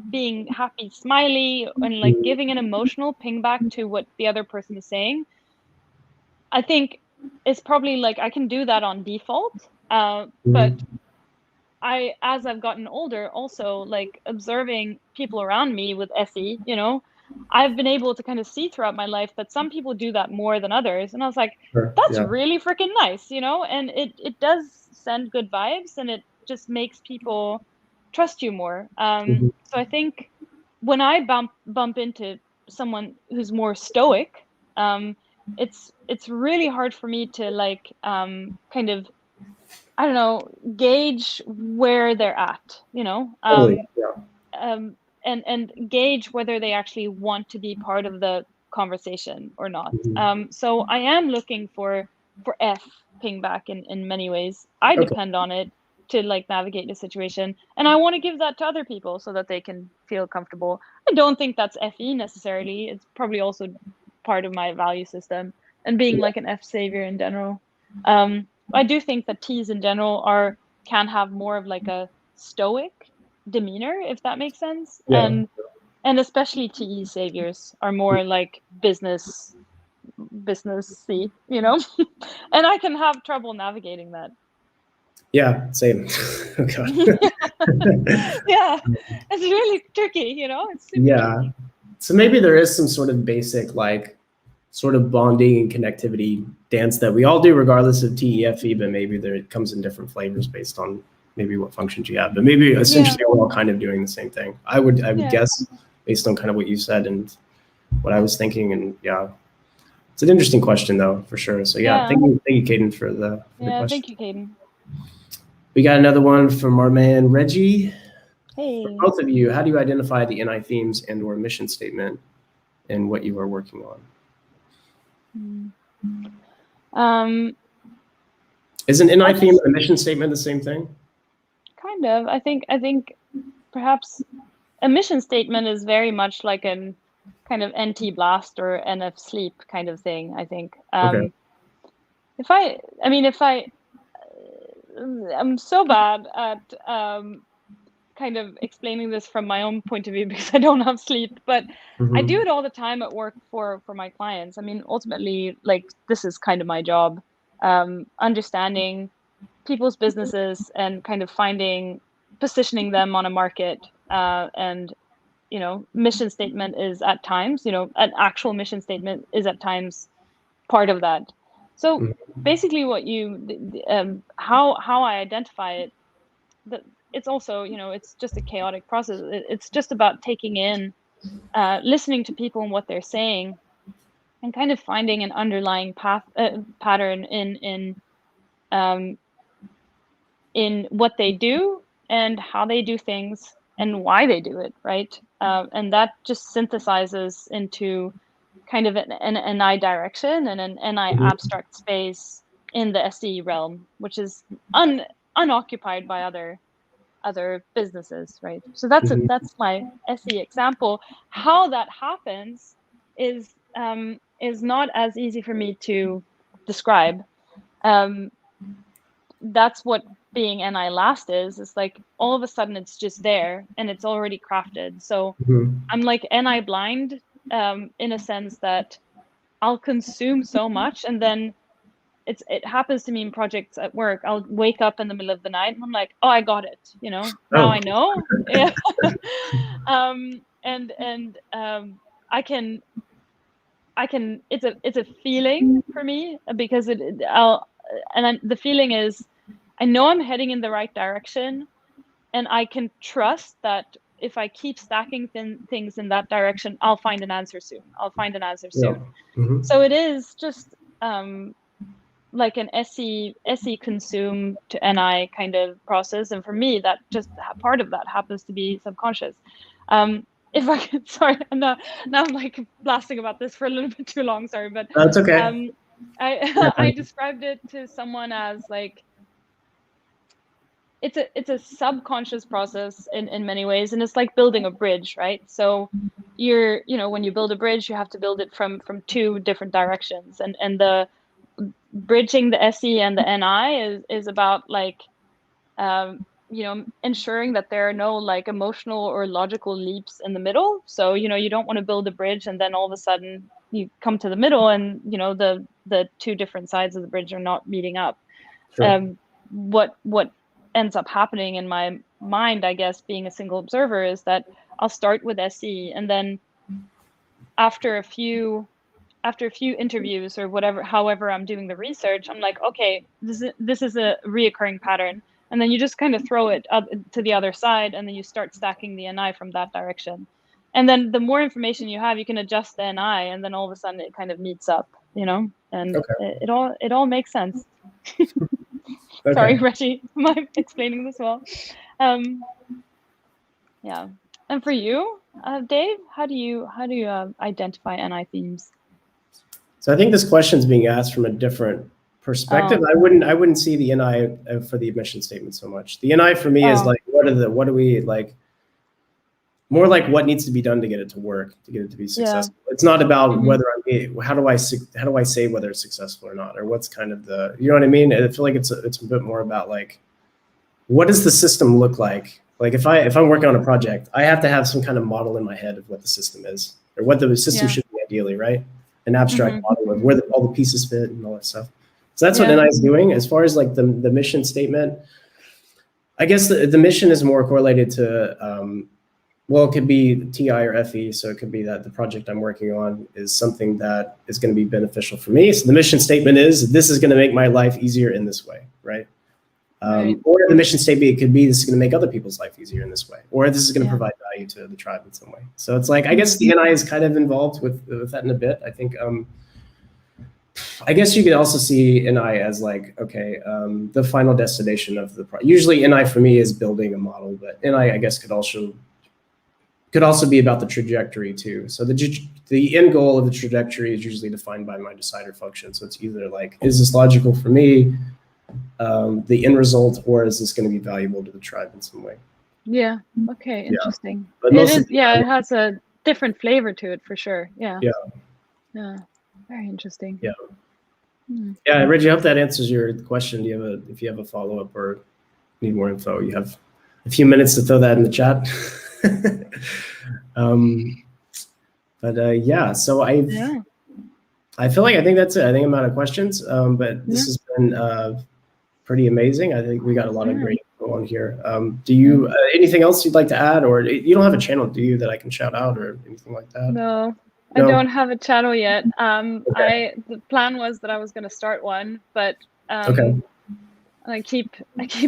being happy, smiley, and like Mhm. giving an emotional ping back to what the other person is saying. I think it's probably like I can do that on default. But Mhm. as I've gotten older, also like observing people around me with SE, I've been able to kind of see throughout my life that some people do that more than others. And I was like, Sure. that's Yeah. really freaking nice, and it does send good vibes, and it just makes people trust you more. Mhm. So I think when I bump into someone who's more stoic, it's really hard for me to like kind of, I don't know, gauge where they're at, Totally. Yeah. and gauge whether they actually want to be part of the conversation or not. Mhm. So I am looking for F ping back in many ways. I Okay. depend on it to like navigate the situation, and I want to give that to other people so that they can feel comfortable. I don't think that's FE necessarily. It's probably also part of my value system and being Yeah. like an F savior in general. I do think that T's in general can have more of like a stoic demeanor, if that makes sense. Yeah. And especially TE saviors are more like businessy, and I can have trouble navigating that. Yeah. Same. Oh God. Yeah, it's really tricky, it's super Yeah. tricky. So maybe there is some sort of basic like sort of bonding and connectivity dance that we all do regardless of TEFE, but maybe it comes in different flavors based on maybe what functions you have. But maybe essentially we're all kind of doing the same thing. I would Yeah. guess based on kind of what you said and what I was thinking. And yeah, it's an interesting question though, for sure. So yeah, thank you, Caden, for the question. Thank you, Caden. We got another one from our man Reggie. Hey. For both of you, how do you identify the NI themes and or mission statement in what you are working on? Is an NI theme and a mission statement the same thing? Kind of. I think perhaps a mission statement is very much like an kind of NT blast or NF sleep kind of thing, I think. Okay. I'm so bad at kind of explaining this from my own point of view because I don't have sleep, but I do it all the time at work for my clients. I mean, ultimately, like, this is kind of my job, understanding people's businesses and kind of positioning them on a market, and mission statement is at times, an actual mission statement is at times part of that. So basically what how I identify it, that it's also, it's just a chaotic process. It's just about taking in, listening to people and what they're saying, and kind of finding an underlying pattern in what they do and how they do things and why they do it, right? And that just synthesizes into kind of an NI direction and an NI abstract space in the SE realm, which is unoccupied by other businesses, right? So that's my SE example. How that happens is not as easy for me to describe. That's what being NI last is. It's like all of a sudden it's just there and it's already crafted. So I'm like NI blind, in a sense that I'll consume so much, and then it happens to me in projects at work. I'll wake up in the middle of the night and I'm like, oh, I got it. Now I know. Yeah. I can. It's a feeling for me because the feeling is, I know I'm heading in the right direction, and I can trust that if I keep stacking things in that direction, I'll find an answer soon. So it is just like an SE consume to NI kind of process, and for me, that just part of that happens to be subconscious. If I could, sorry, now I'm like blasting about this for a little bit too long. Sorry, but that's okay. I described it to someone as like, it's a subconscious process in many ways, and it's like building a bridge, right? So when you build a bridge, you have to build it from two different directions, and the bridging the SE and the NI is about like ensuring that there are no like emotional or logical leaps in the middle. So you don't want to build a bridge and then all of a sudden you come to the middle and the two different sides of the bridge are not meeting up. Sure. What ends up happening in my mind, I guess, being a single observer, is that I'll start with SE, and then after a few interviews or whatever, however I'm doing the research, I'm like, okay, this is a reoccurring pattern. And then you just kind of throw it up to the other side, and then you start stacking the NI from that direction. And then the more information you have, you can adjust the NI, and then all of a sudden it kind of meets up, and it all makes sense. Okay. Sorry, Reggie, am I explaining this well? Yeah. And for you, Dave, how do you identify NI themes? So I think this question is being asked from a different perspective. I wouldn't see the NI for the mission statement so much. The NI for me is like, what do we like? More like what needs to be done to get it to work, to get it to be successful. Yeah. It's not about whether how do I say whether it's successful or not, or what's kind of the, you know what I mean? I feel like it's a bit more about like, what does the system look like? Like if I'm working on a project, I have to have some kind of model in my head of what the system is, or what the system should be ideally, right? An abstract model of where all the pieces fit and all that stuff. So that's what NI is doing. As far as like the mission statement, I guess the mission is more correlated to, well, it could be TI or FE. So it could be that the project I'm working on is something that is going to be beneficial for me. So the mission statement is, this is going to make my life easier in this way, right? Or the mission statement, it could be, this is going to make other people's life easier in this way, or this is going to provide value to the tribe in some way. So it's like, I guess the NI is kind of involved with that in a bit. I think, I guess you could also see NI as like, okay, the final destination of the project. Usually NI for me is building a model, but NI, I guess, could also be about the trajectory too. So the end goal of the trajectory is usually defined by my decider function. So it's either like, is this logical for me, the end result, or is this going to be valuable to the tribe in some way? Yeah. Okay. Interesting. Yeah. It is. Yeah. It has a different flavor to it for sure. Yeah. Yeah. Yeah. Very interesting. Yeah. Yeah, Reggie, I hope that answers your question. If you have a follow-up or need more info, you have a few minutes to throw that in the chat. Yeah, so I feel like I think that's it. I think I'm out of questions, but this has been pretty amazing. I think we got a lot of great info on here. Do you anything else you'd like to add, or you don't have a channel, do you, that I can shout out or anything like that? No. I don't have a channel yet. The plan was that I was going to start one, but I keep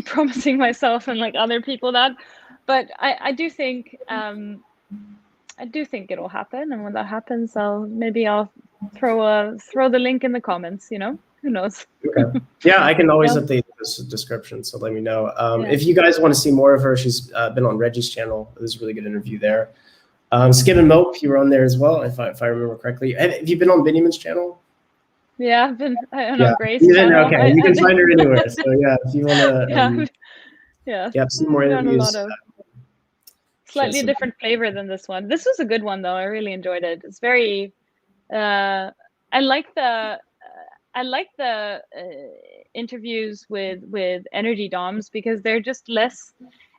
promising myself and like other people that, but I do think it'll happen, and when that happens, I'll throw the link in the comments. Who knows? Okay. Yeah, I can always update this description, so let me know. If you guys want to see more of her, she's been on Reggie's channel. There's a really good interview there. Skim and Mope, you were on there as well, if I remember correctly. Have you been on Benjamin's channel? Yeah, I've been on Grace's channel. Okay, you can find her anywhere. So yeah, if you want to some more interviews. Slightly different flavor than this one. This was a good one though. I really enjoyed it. It's very I like the interviews with energy DOMs, because they're just less,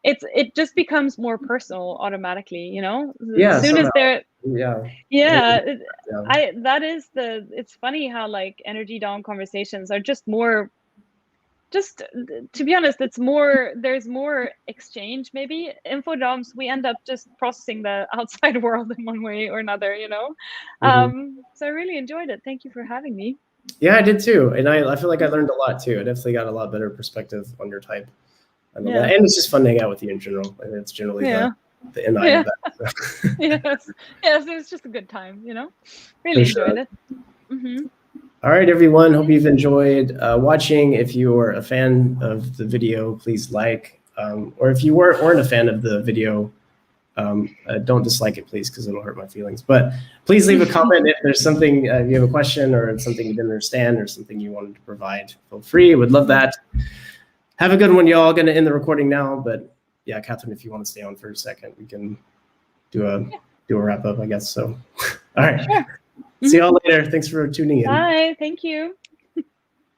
it just becomes more personal automatically, Yeah, as soon as they're it's funny how like energy DOM conversations are just more, to be honest, there's more exchange. Maybe info DOMs, we end up just processing the outside world in one way or another, so I really enjoyed it. Thank you for having me. Yeah, I did too, and I feel like I learned a lot too. I definitely got a lot better perspective on your type. I know that. And it's just fun to hang out with you in general. I mean, it's generally the NI of that. Yes, it was just a good time, Really enjoyed it. All right, everyone. Hope you've enjoyed watching. If you are a fan of the video, please like. Or if you weren't a fan of the video, don't dislike it, please, because it'll hurt my feelings. But please leave a comment if there's something, if you have a question or something you didn't understand or something you wanted to provide. Feel free. Would love that. Have a good one, y'all. Going to end the recording now. But yeah, Catherine, if you want to stay on for a second, we can do a wrap up, I guess. So, all right. Sure. See y'all later. Thanks for tuning in. Bye. Thank you.